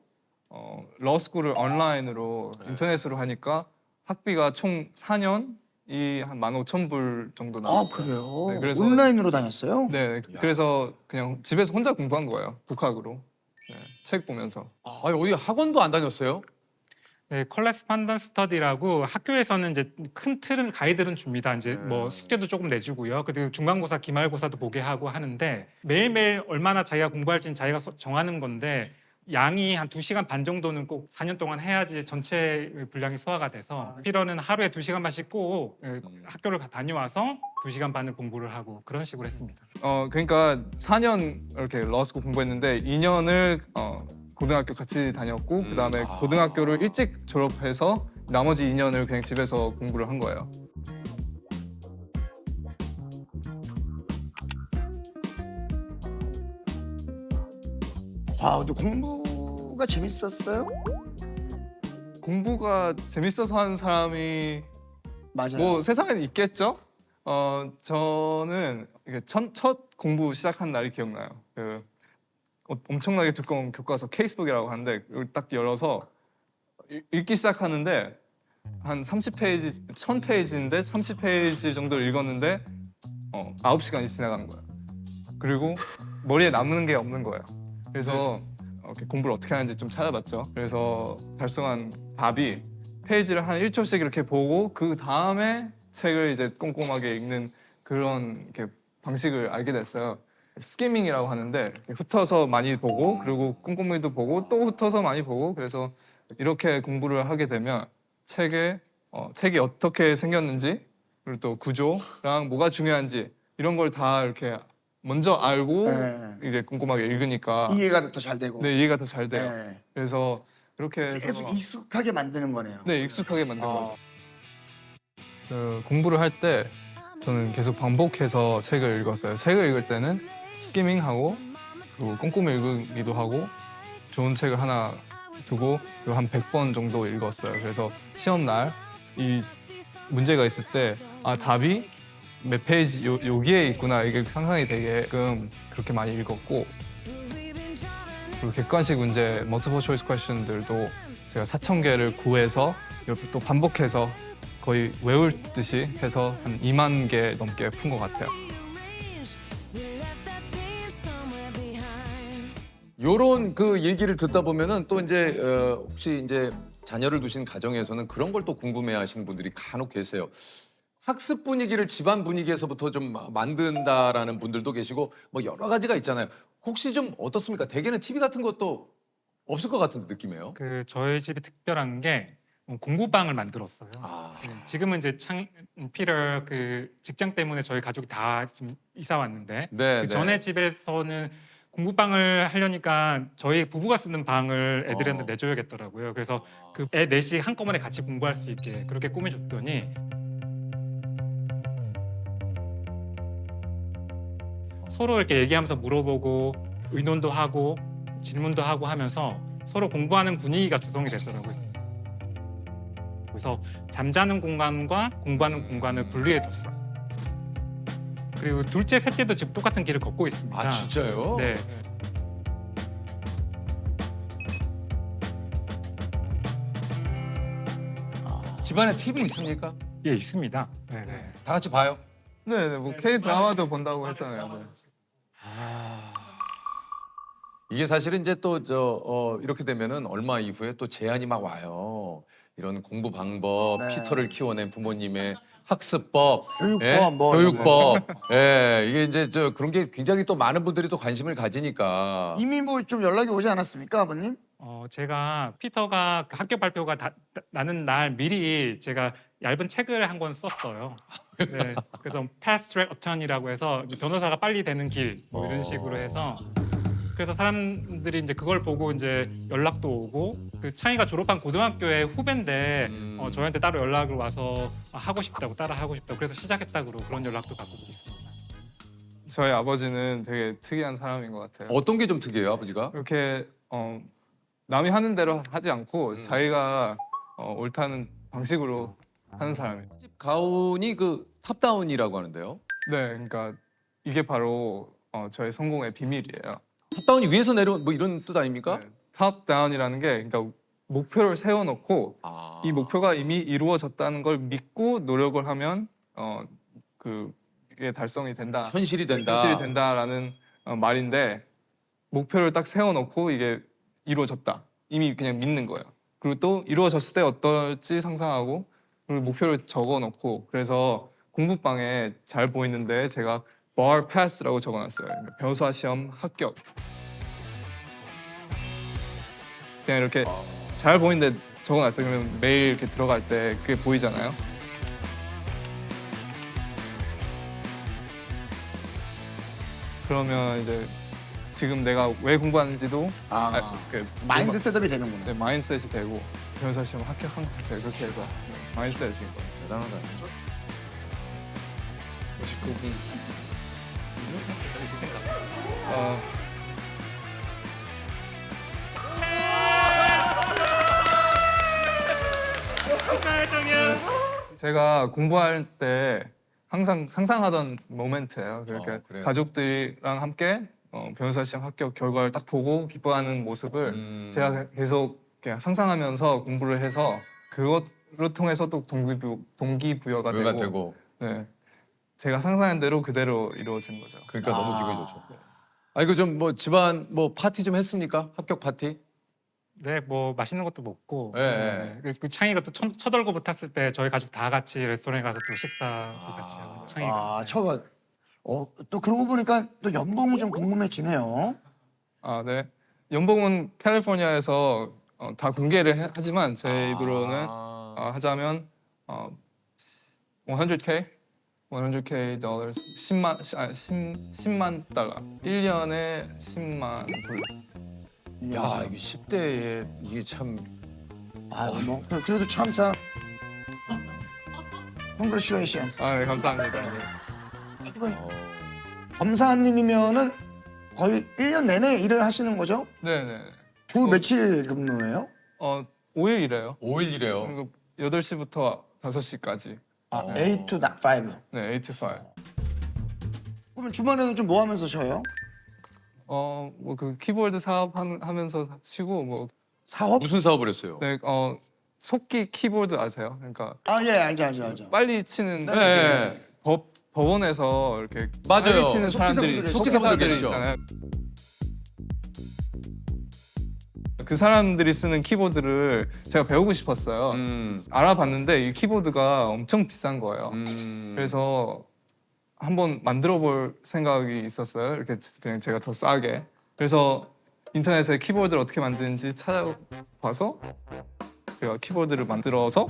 러스쿨을 온라인으로 인터넷으로 하니까 학비가 총 4년이 한 15,000불 정도 나왔어요. 그래요? 네, 그래서 온라인으로 다녔어요? 네, 그래서 그냥 집에서 혼자 공부한 거예요. 독학으로. 책 보면서. 어디 학원도 안 다녔어요? 네, 컬레스판던스 스터디라고 학교에서는 이제 큰 틀은 가이드는 줍니다. 이제 뭐 숙제도 조금 내주고요. 그리고 중간고사, 기말고사도 보게 하고 하는데 매일매일 얼마나 자기가 공부할지는 자기가 정하는 건데 양이 한 2시간 반 정도는 꼭 4년 동안 해야지 전체 분량이 소화가 돼서 필요는 하루에 2시간만씩 꼭 학교를 다녀와서 2시간 반을 공부를 하고 그런 식으로 했습니다. 그러니까 4년 이렇게 러스쿨 공부했는데 2년을 고등학교 같이 다녔고 그다음에 고등학교를 일찍 졸업해서 나머지 2년을 그냥 집에서 공부를 한 거예요. 와, 근데 공부가 재밌었어요? 공부가 재밌어서 하는 사람이 맞아요. 뭐 세상엔 있겠죠? 저는 이게 첫 공부 시작한 날이 기억나요. 엄청나게 두꺼운 교과서 케이스북이라고 하는데 이걸 딱 열어서 읽기 시작하는데 한 30페이지, 1000페이지인데 30페이지 정도 읽었는데 9시간이 지나간 거예요. 그리고 머리에 남는 게 없는 거예요. 그래서 이렇게 공부를 어떻게 하는지 좀 찾아봤죠. 그래서 달성한 답이 페이지를 한 1초씩 이렇게 보고 그 다음에 책을 이제 꼼꼼하게 읽는 그런 이렇게 방식을 알게 됐어요. 스키밍이라고 하는데 훑어서 많이 보고 그리고 꼼꼼히도 보고 또 훑어서 많이 보고 그래서 이렇게 공부를 하게 되면 책이 어떻게 생겼는지 그리고 또 구조랑 뭐가 중요한지 이런 걸 다 이렇게 먼저 알고 이제 꼼꼼하게 읽으니까 이해가 더 잘 되고. 네, 이해가 더 잘 돼요. 네. 그래서 이렇게 해서 계속 익숙하게 만드는 거네요. 네, 익숙하게 만든 거죠. 공부를 할 때 저는 계속 반복해서 책을 읽었어요. 책을 읽을 때는 스키밍하고 그리고 꼼꼼히 읽기도 하고 좋은 책을 하나 두고 한 100번 정도 읽었어요. 그래서 시험 날 이 문제가 있을 때 답이 몇 페이지 여기에 있구나 이게 상상이 되게끔 그렇게 많이 읽었고 그리고 객관식 문제 multiple choice question들도 제가 4,000개를 구해서 이렇게 또 반복해서 거의 외울 듯이 해서 한 2만 개 넘게 푼 것 같아요. 요런 그 얘기를 듣다 보면은 또 이제 혹시 이제 자녀를 두신 가정에서는 그런 걸 또 궁금해하시는 분들이 간혹 계세요. 학습 분위기를 집안 분위기에서부터 좀 만든다라는 분들도 계시고 뭐 여러 가지가 있잖아요. 혹시 좀 어떻습니까? 대개는 TV 같은 것도 없을 것 같은 느낌이에요. 그 저희 집이 특별한 게 공부방을 만들었어요. 아. 네, 지금은 이제 피터 그 직장 때문에 저희 가족이 다 지금 이사 왔는데 네, 그 전에 집에서는 공부방을 하려니까 저희 부부가 쓰는 방을 애들한테 내줘야겠더라고요. 그래서 그 애 넷이 한꺼번에 같이 공부할 수 있게 그렇게 꾸며줬더니 서로 이렇게 얘기하면서 물어보고 의논도 하고 질문도 하고 하면서 서로 공부하는 분위기가 조성이 됐더라고요. 그래서 잠자는 공간과 공부하는 공간을 분리해뒀어요. 그리고 둘째, 셋째도 지금 똑같은 길을 걷고 있습니다. 아 진짜요? 네. 집안에 TV 있습니까? 예, 있습니다. 네, 네. 다 같이 봐요? 네네 뭐 K 드라마도 본다고 했잖아요. 네. 이게 사실은 이제 또 이렇게 되면은 얼마 이후에 또 제안이 막 와요. 이런 공부 방법, 네. 피터를 키워낸 부모님의 학습법, 교육법, 예? 뭐 이런 교육법. 예, 이게 이제 그런 게 굉장히 또 많은 분들이 또 관심을 가지니까. 이미 뭐 좀 연락이 오지 않았습니까, 아버님? 제가 피터가 그 학교 발표가 나는 날 미리 제가 얇은 책을 한 권 썼어요. 네, 그래서 Fast Track Attorney라고 해서 변호사가 빨리 되는 길 뭐 이런 식으로 해서 그래서 사람들이 이제 그걸 보고 이제 연락도 오고 그 창희가 졸업한 고등학교의 후배인데 저희한테 따로 연락을 와서 하고 싶다고 따라 하고 싶다고 그래서 시작했다고 그런 연락도 받고 있습니다. 저희 아버지는 되게 특이한 사람인 것 같아요. 어떤 게 좀 특이해요, 아버지가? 이렇게 남이 하는 대로 하지 않고 자기가 옳다는 방식으로 하는 사람이에요. 집 가훈이 그 탑다운이라고 하는데요. 네, 그러니까 이게 바로 저의 성공의 비밀이에요. 탑다운이 위에서 내려온 뭐 이런 뜻 아닙니까? 네, 탑 다운이라는 게 그러니까 목표를 세워놓고 아. 이 목표가 이미 이루어졌다는 걸 믿고 노력을 하면 그게 달성이 된다. 현실이 된다. 현실이 된다라는 말인데 목표를 딱 세워놓고 이게 이루어졌다. 이미 그냥 믿는 거예요. 그리고 또 이루어졌을 때 어떨지 상상하고 그리고 목표를 적어놓고 그래서 공부방에 잘 보이는데 제가 bar pass라고 적어놨어요. 변호사 시험 합격. 그냥 이렇게 잘 보이는데 적어놨어요. 그러면 매일 이렇게 들어갈 때 그게 보이잖아요. 그러면 이제 지금 내가 왜 공부하는지도 마인드 셋업이 되는구나. 네, 마인드셋이 되고 변호사 시험 합격한 것 같아요. 그렇게 해서 마인드셋이 된 거예요. 대단하다. 어, 제가 공부할 때 항상 상상하던 모멘트예요. 그러니까 그래요? 가족들이랑 함께 변호사 시험 합격 결과를 딱 보고 기뻐하는 모습을 제가 계속 그냥 상상하면서 공부를 해서 그것을 통해서 또 동기부여가 부여가 되고, 되고. 네, 제가 상상한 대로 그대로 이루어진 거죠. 그러니까 너무 기분이 좋죠. 아 이거 좀 뭐 집안 뭐 파티 좀 했습니까? 합격 파티? 네, 뭐 맛있는 것도 먹고 네. 그 창희가 또 첫 월급 붙었을 때 저희 가족 다 같이 레스토랑에 가서 또 식사도 같이 하고 창희가 처음. 또 그러고 보니까 또 연봉이 좀 궁금해지네요. 아, 네. 연봉은 캘리포니아에서 다 공개를 하지만 제 입으로는 하자면 100K? 100K dollars 10만 달러 1년에 10만 불. 야 이게 10대에 이게 참 뭐 그래도 참 Congratulation. 아, 네, 감사합니다. 네. 이건 검사님이면은 거의 1년 내내 일을 하시는 거죠? 네네. 주 며칠 근무예요? 5일 일해요. 5일이래요. 그리고 8시부터 5시까지. 8 to 5. 네, 8 to 5. 그러면 주말에는 좀 뭐 하면서 쉬어요? 뭐 그 키보드 사업하면서 쉬고 뭐 사업? 무슨 사업을 했어요? 네, 속기 키보드 아세요? 그러니까 예, 알죠. 빨리 치는 네. 법원에서 이렇게 맞아요. 빨리 치는 사람들이 속기사분들 속기사분들 속기사들이 계시죠. 있잖아요. 그 사람들이 쓰는 키보드를 제가 배우고 싶었어요. 알아봤는데 이 키보드가 엄청 비싼 거예요. 그래서 한번 만들어 볼 생각이 있었어요. 이렇게 그냥 제가 더 싸게. 그래서 인터넷에 키보드를 어떻게 만드는지 찾아봐서 제가 키보드를 만들어서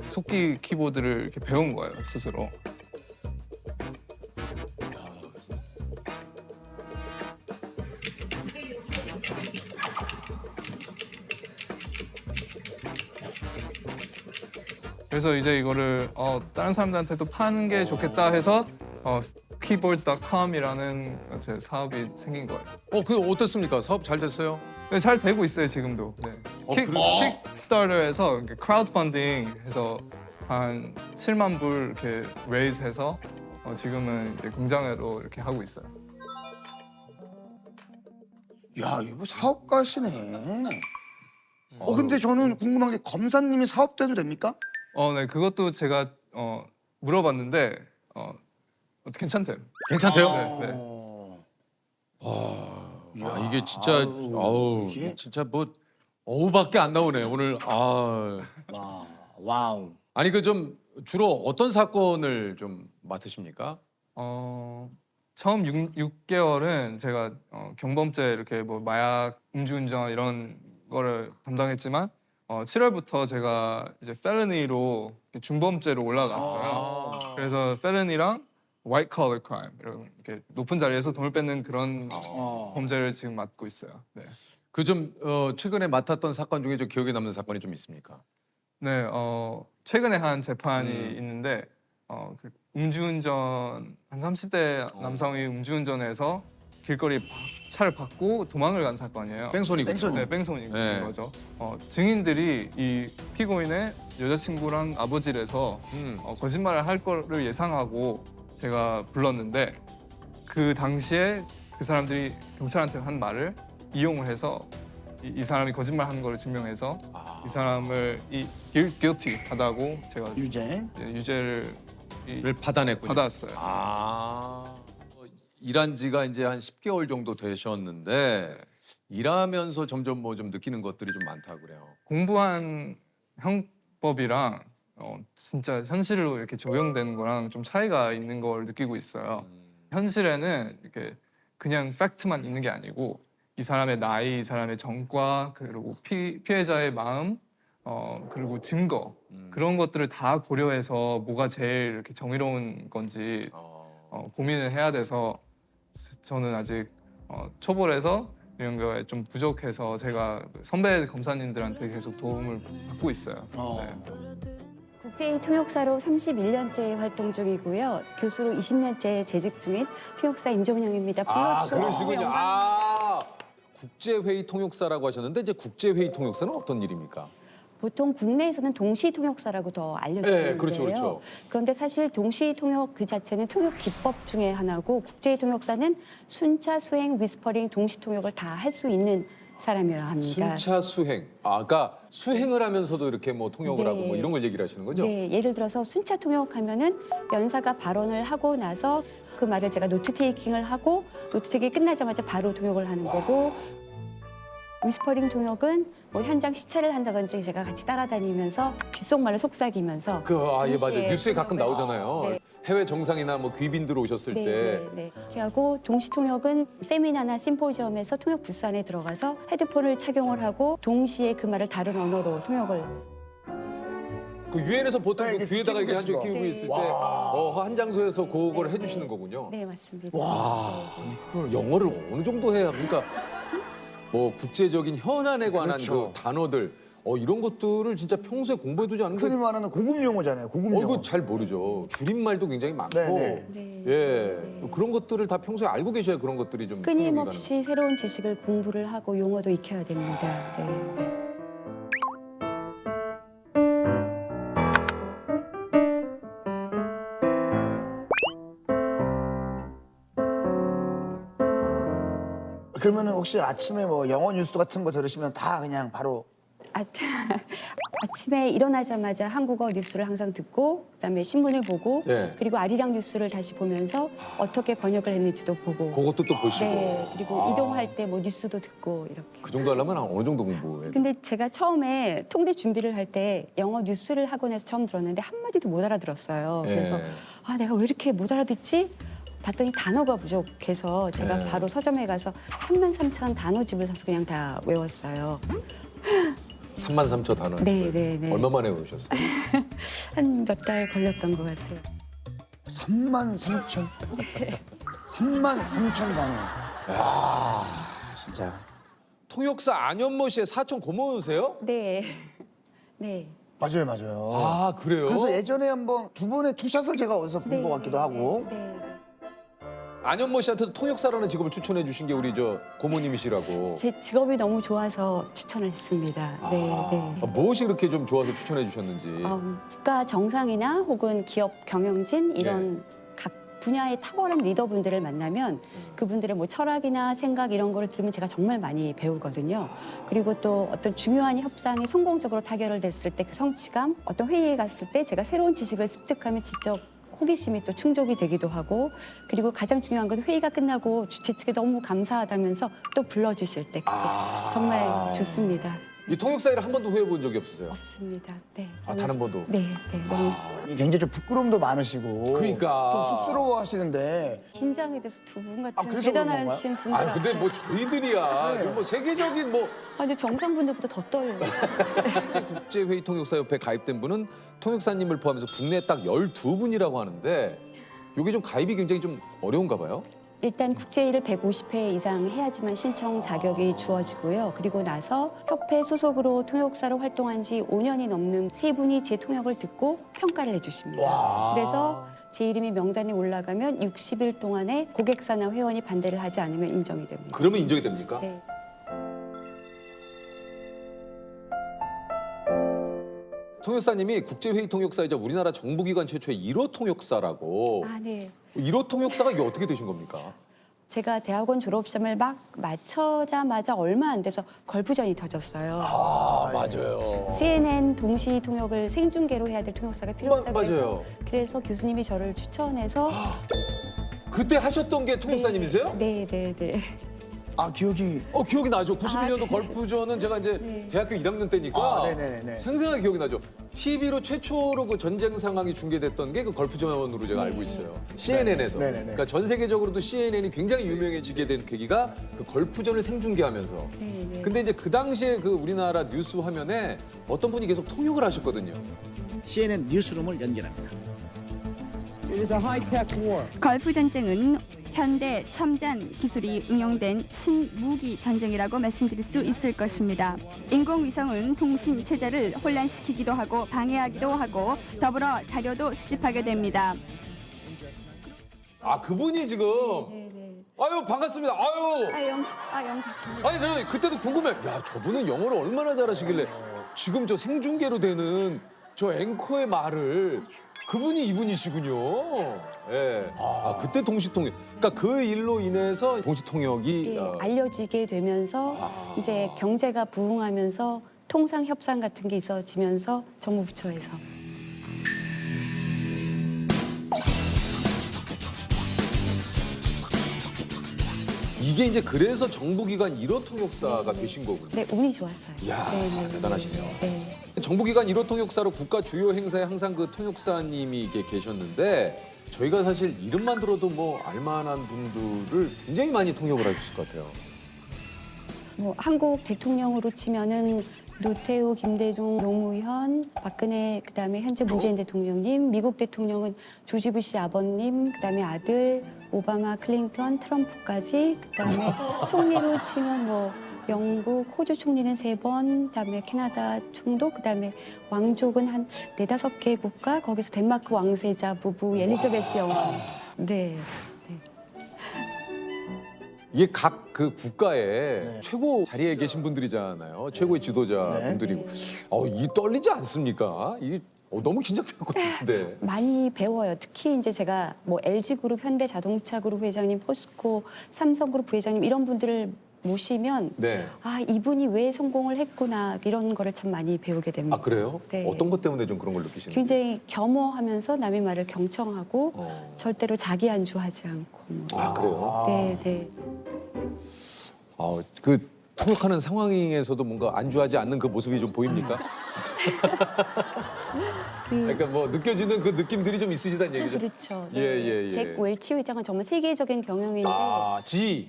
속기 키보드를 이렇게 배운 거예요, 스스로. 그래서 이제 이거를 다른 사람들한테도 파는 게 좋겠다 해서 keyboards.com이라는 제 사업이 생긴 거예요. 그 어땠습니까? 사업 잘 됐어요? 네, 잘 되고 있어요 지금도. 네. 킥스타터에서 크라우드 펀딩 해서 한 7만 불 이렇게 레이즈해서 지금은 이제 공장으로 이렇게 하고 있어요. 야, 이거 사업가시네. 근데 저는 궁금한 게 검사님이 사업도 해도 됩니까? 네, 그것도 제가 물어봤는데 괜찮대요. 괜찮대요? 네. 이게 진짜 이게? 진짜 뭐 어우밖에 안 나오네 오늘. 와우. 아니 그 좀 주로 어떤 사건을 좀 맡으십니까? 처음 6개월은 제가 경범죄 이렇게 뭐 마약, 음주운전 이런 거를 담당했지만 7월부터 제가 이제 felony로 중범죄로 올라갔어요. 그래서 felony랑 white collar crime 이렇게 높은 자리에서 돈을 뺏는 그런 범죄를 지금 맡고 있어요. 네. 그 좀 최근에 맡았던 사건 중에 좀 기억에 남는 사건이 좀 있습니까? 네, 최근에 한 재판이 있는데 그 음주운전 한 30대 남성이 음주운전해서 길거리 차를 받고 도망을 간 사건이에요. 뺑소니군요. 네, 뺑소니인 네. 거죠. 증인들이 이 피고인의 여자친구랑 아버지를 해서 거짓말을 할 거를 예상하고 제가 불렀는데 그 당시에 그 사람들이 경찰한테 한 말을 이용을 해서 이 사람이 거짓말하는 거를 증명해서 이 사람을 guilty 하다고 제가 유죄를 받아냈군요. 받았어요. 일한 지가 이제 한 10개월 정도 되셨는데 일하면서 점점 뭐 좀 느끼는 것들이 좀 많다 그래요. 공부한 형법이랑 진짜 현실로 이렇게 적용되는 거랑 좀 차이가 있는 걸 느끼고 있어요. 현실에는 이렇게 그냥 팩트만 있는 게 아니고 이 사람의 나이, 이 사람의 전과, 그리고 피해자의 마음, 그리고 증거 그런 것들을 다 고려해서 뭐가 제일 이렇게 정의로운 건지 고민을 해야 돼서 저는 아직 초보라서 이런 거에 좀 부족해서 제가 선배 검사님들한테 계속 도움을 받고 있어요. 네. 국제인 통역사로 31년째 활동 중이고요. 교수로 20년째 재직 중인 통역사 임종영입니다. 불러주셔서 그러시군요. 국제회의 통역사라고 하셨는데 이제 국제회의 통역사는 어떤 일입니까? 보통 국내에서는 동시 통역사라고 더 알려져 있는데요. 네, 그렇죠. 그런데 사실 동시 통역 그 자체는 통역 기법 중에 하나고 국제 통역사는 순차, 수행, 위스퍼링, 동시 통역을 다 할 수 있는 사람이어야 합니다. 순차 수행. 그러니까 수행을 하면서도 이렇게 뭐 통역을 네. 하고 뭐 이런 걸 얘기를 하시는 거죠? 네, 예를 들어서 순차 통역하면은 연사가 발언을 하고 나서 그 말을 제가 노트 테이킹을 하고 노트 테이킹이 끝나자마자 바로 통역을 하는 거고, 위스퍼링 통역은 뭐 현장 시찰을 한다든지 제가 같이 따라다니면서 귓속말을 속삭이면서 예, 맞아요. 동시에 뉴스에 가끔 통역을- 나오잖아요. 네. 해외 정상이나 뭐 귀빈들 오셨을 때. 네. 이렇게 하고 동시 통역은 세미나나 심포지엄에서 통역 부스 안에 들어가서 헤드폰을 착용을 하고 동시에 그 말을 다른 언어로 통역을. 그 유엔에서 보통 네, 그 이게 귀에다가 이렇게 한쪽 끼고 끼우고 네. 있을 때 한 장소에서 그걸 해주시는 거군요. 네, 맞습니다. 영어를 어느 정도 해야 그러니까 뭐 국제적인 현안에 관한 그렇죠. 그 단어들 이런 것들을 진짜 평소에 공부해두지 않은 흔히 말하는 고급 용어잖아요. 고급 용어. 이거 잘 모르죠. 줄임말도 굉장히 많고 네. 네. 그런 것들을 다 평소에 알고 계셔야 그런 것들이 좀 통역이 가능해요. 끊임없이 새로운 지식을 공부를 하고 용어도 익혀야 됩니다. 네. 그러면은 혹시 아침에 뭐 영어 뉴스 같은 거 들으시면 다 그냥 바로 아침에 일어나자마자 한국어 뉴스를 항상 듣고 그다음에 신문을 보고 네. 그리고 아리랑 뉴스를 다시 보면서 어떻게 번역을 했는지도 보고 그것도 또 보시고. 네 그리고 이동할 때 뭐 뉴스도 듣고 이렇게. 그 정도 하려면 어느 정도 공부해? 근데 제가 처음에 통대 준비를 할 때 영어 뉴스를 학원에서 처음 들었는데 한마디도 못 알아들었어요. 그래서 네. 아 내가 왜 이렇게 못 알아듣지? 봤더니 단어가 부족해서 제가 네. 바로 서점에 가서 33,000 단어집을 사서 그냥 다 외웠어요. 33,000 단어. 네. 얼마 만에 오셨어요? 한 몇 달 걸렸던 것 같아요. 33,000. 33,000 단어. 아, 진짜. 통역사 안현모 씨의 사촌 고모세요? 네. 네. 맞아요. 아, 그래요? 그래서 예전에 한번 두 분의 투샷을 제가 어디서 본 것 같기도 하고. 네. 안현모 씨한테도 통역사라는 직업을 추천해 주신 게 우리 저 고모님이시라고. 제 직업이 너무 좋아서 추천을 했습니다. 네. 아, 무엇이 그렇게 좀 좋아서 추천해 주셨는지. 국가 정상이나 혹은 기업 경영진 이런 네. 각 분야의 탁월한 리더분들을 만나면 그분들의 뭐 철학이나 생각 이런 거를 들으면 제가 정말 많이 배우거든요. 그리고 또 어떤 중요한 협상이 성공적으로 타결됐을 때 그 성취감, 어떤 회의에 갔을 때 제가 새로운 지식을 습득하면 지적 호기심이 또 충족이 되기도 하고 그리고 가장 중요한 것은 회의가 끝나고 주최 측에 너무 감사하다면서 또 불러주실 때 그게 정말 좋습니다. 이 통역사 일을 한 번도 후회해 본 적이 없으세요? 없습니다. 네. 아, 단 한 번도? 네. 너무 굉장히 좀 부끄러움도 많으시고. 그러니까. 좀 쑥스러워 하시는데. 긴장이 돼서 두 분 같은 그래서 그런 대단하신 분들 아, 근데 뭐 저희들이야. 네. 뭐 세계적인 뭐 근데 정상분들보다 더 떨려요. 국제회의 통역사협회 가입된 분은 통역사님을 포함해서 국내 딱 12분이라고 하는데 이게 좀 가입이 굉장히 좀 어려운가 봐요. 일단 국제일을 150회 이상 해야지만 신청 자격이 주어지고요. 그리고 나서 협회 소속으로 통역사로 활동한 지 5년이 넘는 세 분이 제 통역을 듣고 평가를 해주십니다. 그래서 제 이름이 명단에 올라가면 60일 동안에 고객사나 회원이 반대를 하지 않으면 인정이 됩니다. 그러면 인정이 됩니까? 네. 통역사님이 국제회의 통역사이자 우리나라 정부기관 최초의 1호 통역사라고. 아, 네. 1호 통역사가 이게 어떻게 되신 겁니까? 제가 대학원 졸업시험을 막 마쳐자마자 얼마 안 돼서 걸프전이 터졌어요. 아, 맞아요. CNN 동시 통역을 생중계로 해야 될 통역사가 필요하다고 해서 맞아요. 그래서 교수님이 저를 추천해서 그때 하셨던 게 통역사님이세요? 네. 아, 기억이. 기억이 나죠. 91년도 네. 걸프전은 제가 이제 네. 대학교 1학년 때니까 네네네. 생생하게 기억이 나죠. TV로 최초로 그 전쟁 상황이 중계됐던 게 그 걸프전으로 제가 알고 있어요. CNN에서. 네네네. 그러니까 전 세계적으로도 CNN이 굉장히 유명해지게 된 계기가 그 걸프전을 생중계하면서. 네네. 근데 이제 그 당시에 그 우리나라 뉴스 화면에 어떤 분이 계속 통역을 하셨거든요. CNN 뉴스룸을 연결합니다. 걸프 전쟁은 현대 첨단 기술이 응용된 신무기 전쟁이라고 말씀드릴 수 있을 것입니다. 인공위성은 통신 체제를 혼란시키기도 하고 방해하기도 하고 더불어 자료도 수집하게 됩니다. 아, 그분이 지금. 네네. 아유, 반갑습니다. 아유. 영광. 아니, 저 그때도 궁금해. 야, 저분은 영어를 얼마나 잘하시길래 지금 저 생중계로 되는 저 앵커의 말을 그분이 이분이시군요. 예. 아, 그때 동시통역. 그러니까 그 일로 인해서 동시통역이 예, 알려지게 되면서 이제 경제가 부흥하면서 통상 협상 같은 게 있어지면서 정부 부처에서 이게 이제 그래서 정부기관 1호 통역사가 되신 거군요. 네, 운이 좋았어요. 이야, 대단하시네요. 네. 정부기관 1호 통역사로 국가 주요 행사에 항상 그 통역사님이 이게 계셨는데 저희가 사실 이름만 들어도 뭐 알만한 분들을 굉장히 많이 통역을 하셨을 것 같아요. 뭐 한국 대통령으로 치면은 노태우, 김대중, 노무현, 박근혜, 그다음에 현재 문재인 대통령님, 미국 대통령은 조지 부시 아버님, 그다음에 아들 오바마, 클린턴, 트럼프까지, 그다음에 총리로 치면 뭐 영국, 호주 총리는 3번, 그다음에 캐나다 총독, 그다음에 왕족은 한 4-5개 국가, 거기서 덴마크 왕세자 부부, 엘리자베스 여왕. 네. 이게 각 그 국가의 최고 자리에 계신 분들이잖아요. 최고의 지도자 분들이고. 이 떨리지 않습니까? 이게 너무 긴장될 것 같은데. 많이 배워요. 특히 이제 제가 뭐 LG그룹, 현대자동차그룹 회장님, 포스코, 삼성그룹 부회장님 이런 분들을 모시면 네. 아 이분이 왜 성공을 했구나 이런 거를 참 많이 배우게 됩니다. 아 그래요? 네. 어떤 것 때문에 좀 그런 걸 느끼시는 거예요? 굉장히 겸허하면서 남의 말을 경청하고 절대로 자기 안주하지 않고. 뭐. 아 그래요? 네, 네. 그 통역하는 상황에서도 뭔가 안주하지 않는 그 모습이 좀 보입니까? 그러니까 뭐 느껴지는 그 느낌들이 좀 있으시다는 얘기죠? 그렇죠. 예, 예, 예. 잭 웰치 회장은 정말 세계적인 경영인데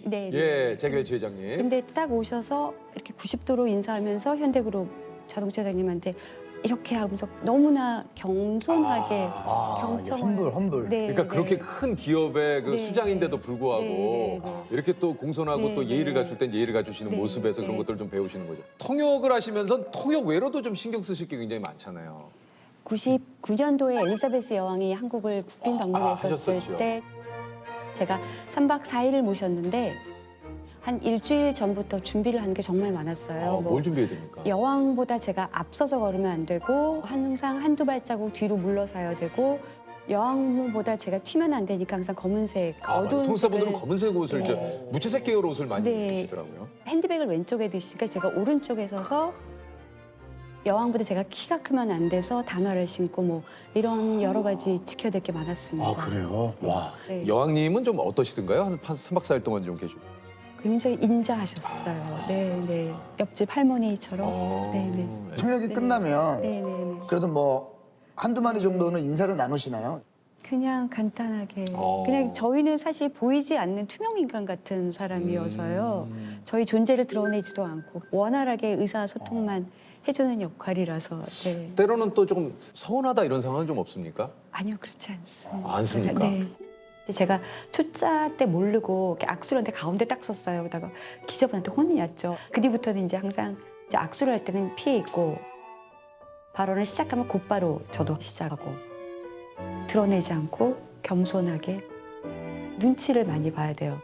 네, 네, 예, 잭 웰치 회장님. 근데 딱 오셔서 이렇게 90도로 인사하면서 현대그룹 자동차 회장님한테 이렇게 하면서 너무나 겸손하게 경청을 험불. 네, 그러니까 네. 그렇게 큰 기업의 그 네, 수장인데도 불구하고 네, 네. 이렇게 또 공손하고 네, 또 예의를 네. 갖출 땐 예의를 갖추시는 네, 모습에서 네. 그런 것들을 좀 배우시는 거죠. 통역을 하시면서 통역 외로도 좀 신경 쓰실 게 굉장히 많잖아요. 99년도에 엘리자베스 여왕이 한국을 국빈 방문했었을 하셨었죠. 때 제가 3박 4일을 모셨는데 한 일주일 전부터 준비를 하는 게 정말 많았어요. 뭘 준비해야 됩니까? 여왕보다 제가 앞서서 걸으면 안 되고 항상 한두 발자국 뒤로 물러서야 되고 여왕보다 제가 튀면 안 되니까 항상 검은색 어두운 통사분들은 색을 검은색 옷을 이제 네. 무채색 계열 옷을 많이 네. 입으시더라고요. 핸드백을 왼쪽에 드시니까 제가 오른쪽에 서서 여왕보다 제가 키가 크면 안 돼서 단화를 신고 뭐 이런 여러 가지 지켜야 될 게 많았습니다. 아 그래요? 와. 네. 여왕님은 좀 어떠시던가요? 한 3박 4일 동안 좀 계시고. 굉장히 인자하셨어요. 네, 네. 옆집 할머니처럼. 네, 네. 통역이 끝나면 네, 네, 네. 그래도 뭐 한두 마디 정도는 인사를 나누시나요? 그냥 간단하게. 어. 그냥 저희는 사실 보이지 않는 투명 인간 같은 사람이어서요. 저희 존재를 드러내지도 않고 원활하게 의사소통만 해주는 역할이라서. 네. 때로는 또 조금 서운하다 이런 상황은 좀 없습니까? 아니요, 그렇지 않습니다. 않습니까? 네. 제가 초짜 때 모르고 이렇게 악수를 하는데 가운데 딱 섰어요. 그러다가 기자분한테 혼이 났죠. 그 뒤부터는 이제 항상 이제 악수를 할 때는 피해 있고 발언을 시작하면 곧바로 저도 시작하고 드러내지 않고 겸손하게 눈치를 많이 봐야 돼요.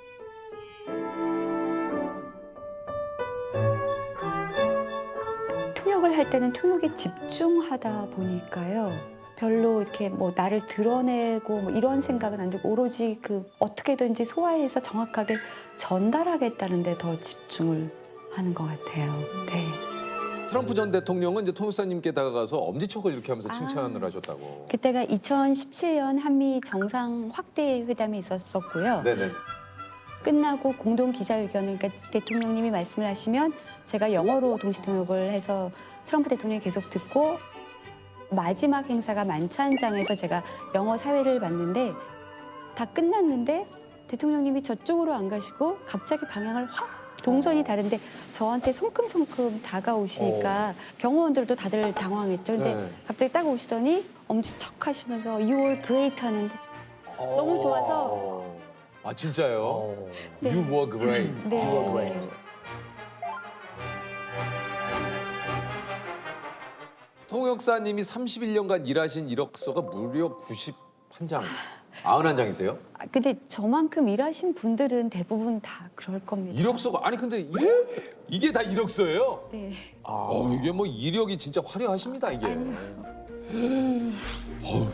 통역을 할 때는 통역에 집중하다 보니까요. 별로 이렇게 뭐 나를 드러내고 뭐 이런 생각은 안 들고 오로지 그 어떻게든지 소화해서 정확하게 전달하겠다는 데 더 집중을 하는 것 같아요. 네. 트럼프 전 대통령은 이제 통역사님께 다가가서 엄지척을 이렇게 하면서 칭찬을 하셨다고. 그때가 2017년 한미 정상 확대 회담이 있었었고요. 네네. 끝나고 공동 기자회견을 그러니까 대통령님이 말씀을 하시면 제가 영어로 동시 통역을 해서 트럼프 대통령이 계속 듣고 마지막 행사가 만찬장에서 제가 영어 사회를 봤는데 다 끝났는데 대통령님이 저쪽으로 안 가시고 갑자기 방향을 확 동선이 다른데 저한테 성큼성큼 다가오시니까 경호원들도 다들 당황했죠. 근데 네. 갑자기 딱 오시더니 엄지척 하시면서 You are great 하는데 너무 좋아서 아 진짜요? 네. You were great. 네. You are great. 통역사님이 31년간 일하신 이력서가 무려 91장. 91장이세요? 근데 저만큼 일하신 분들은 대부분 다 그럴 겁니다. 이력서가 아니 근데 이게 다 이력서예요? 네. 이게 뭐 이력이 진짜 화려하십니다 이게. 어휴.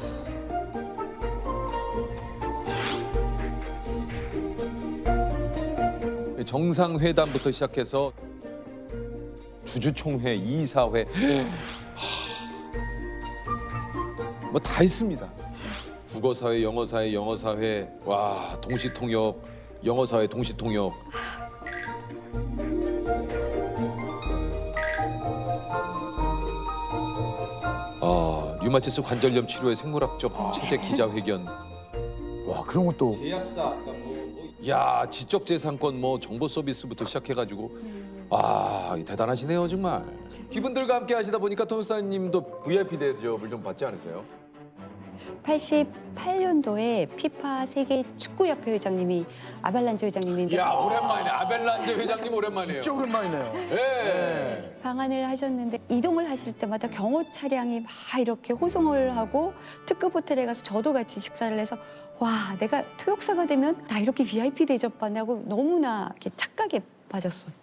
정상회담부터 시작해서 주주총회, 이사회 뭐 다 했습니다. 국어사회, 영어사회, 영어사회, 와 동시통역, 영어사회, 동시통역. 류마티스 관절염 치료의 생물학적 체제 기자회견. 와 그런 것도 제약사, 야 지적재산권 뭐 정보 서비스부터 시작해가지고 대단하시네요 정말. 기분들과 함께 하시다 보니까 통역사님도 VIP 대접을 좀 받지 않으세요? 88년도에 피파 세계 축구협회 회장님이 아벨란제 회장님인데 야 오랜만이네. 아벨란제 회장님 오랜만이에요. 진짜 오랜만이네요. 네. 방한을 하셨는데 이동을 하실 때마다 경호 차량이 막 이렇게 호송을 하고 특급 호텔에 가서 저도 같이 식사를 해서 와 내가 통역사가 되면 나 이렇게 VIP 대접받냐고 너무나 이렇게 착각에 빠졌었죠.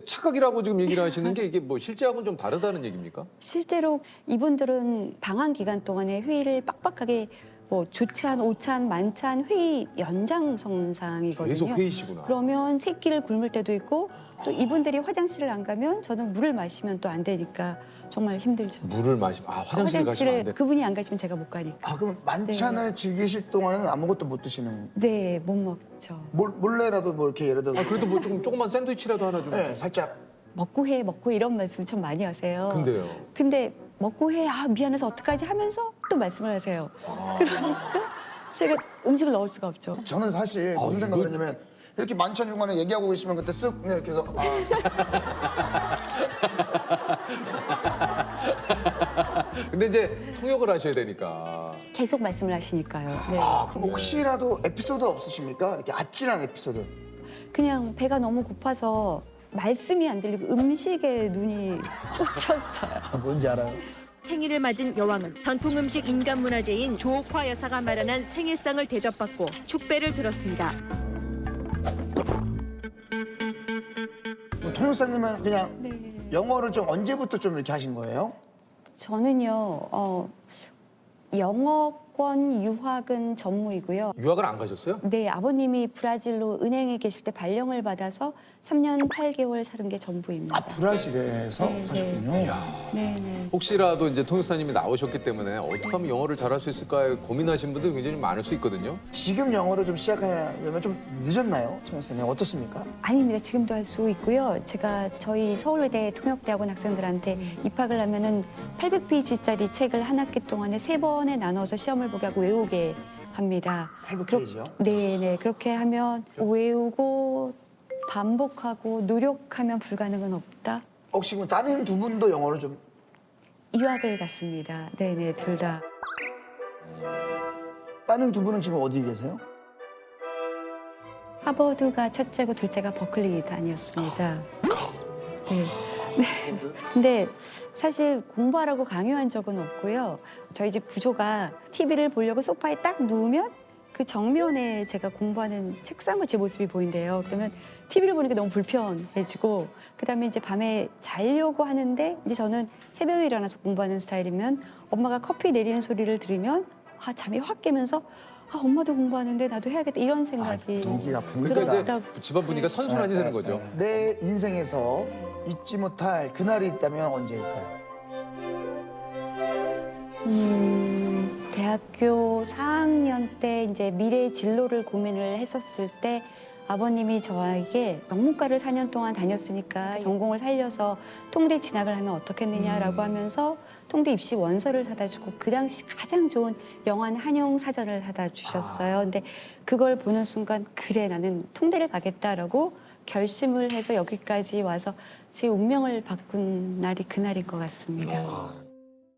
착각이라고 지금 얘기를 하시는 게 이게 뭐 실제하고는 좀 다르다는 얘기입니까? 실제로 이분들은 방한 기간 동안에 회의를 빡빡하게 뭐 조찬, 오찬, 만찬, 회의 연장선상이거든요. 계속 회의시구나. 그러면 세 끼를 굶을 때도 있고 또 이분들이 화장실을 안 가면 저는 물을 마시면 또 안 되니까 정말 힘들죠. 물을 마시면 화장실 가시면 안 돼. 그분이 안 가시면 제가 못 가니까. 아 그럼 만찬을 즐기실 동안은 아무것도 못 드시는? 네, 못 먹죠. 몰래라도 뭐 이렇게 예를 들어. 아 그래도 뭐 조금만 샌드위치라도 하나 좀. 네, 살짝. 먹고 해 이런 말씀 참 많이 하세요. 근데요. 근데 먹고 해, 미안해서 어떡하지 하면서 또 말씀을 하세요. 그러니까 제가 음식을 넣을 수가 없죠. 저는 사실 무슨 생각을 했냐면 이렇게 만찬 중간에 얘기하고 계시면 그때 쓱 그냥 이렇게 해서 근데 이제 통역을 하셔야 되니까. 계속 말씀을 하시니까요. 네. 그럼 혹시라도 에피소드 없으십니까? 이렇게 아찔한 에피소드. 그냥 배가 너무 고파서 말씀이 안 들리고 음식에 눈이 꽂혔어요. 뭔지 알아요? 생일을 맞은 여왕은 전통 음식 인간 문화재인 조옥화 여사가 마련한 생일상을 대접받고 축배를 들었습니다. 통역사님은 그냥 네. 영어를 좀 언제부터 좀 이렇게 하신 거예요? 저는요, 영어권 유학은 전무이고요. 유학을 안 가셨어요? 네, 아버님이 브라질로 은행에 계실 때 발령을 받아서 3년 8개월 사는 게 전부입니다. 브라질에서 네, 사셨군요. 네, 네. 혹시라도 이제 통역사님이 나오셨기 때문에 어떻게 하면 영어를 잘할 수 있을까 고민하신 분들 굉장히 많을 수 있거든요. 지금 영어를 좀 시작하려면 좀 늦었나요? 통역사님 어떻습니까? 아닙니다. 지금도 할 수 있고요. 제가 저희 서울외대 통역대학원 학생들한테 입학을 하면은 800페이지짜리 책을 한 학기 동안에 3번에 나눠서 시험을 보게 하고 외우게 합니다. 800페이지요? 네. 그렇게 하면 외우고 반복하고 노력하면 불가능은 없다. 혹시 그럼 따님 두 분도 영어를 좀 유학을 갔습니다. 네네, 둘 다. 따님 두 분은 지금 어디 계세요? 하버드가 첫째고 둘째가 버클리 다녔습니다. 네. 근데 사실 공부하라고 강요한 적은 없고요. 저희 집 구조가 TV를 보려고 소파에 딱 누우면 그 정면에 제가 공부하는 책상과 제 모습이 보인대요. 그러면 TV를 보니까 너무 불편해지고 그다음에 이제 밤에 자려고 하는데 이제 저는 새벽에 일어나서 공부하는 스타일이면 엄마가 커피 내리는 소리를 들으면 잠이 확 깨면서 엄마도 공부하는데 나도 해야겠다 이런 생각이 분위기가 그러니까 들었다. 이제 집안분위기가 선순환이 되는 거죠. 내 인생에서 잊지 못할 그날이 있다면 언제일까요? 대학교 4학년 때 이제 미래 진로를 고민을 했었을 때 아버님이 저에게 영문과를 4년 동안 다녔으니까 전공을 살려서 통대 진학을 하면 어떻겠느냐라고 하면서 통대 입시 원서를 사다 주고 그 당시 가장 좋은 영한 한용 사전을 사다 주셨어요. 근데 그걸 보는 순간 그래 나는 통대를 가겠다라고 결심을 해서 여기까지 와서 제 운명을 바꾼 날이 그날인 것 같습니다.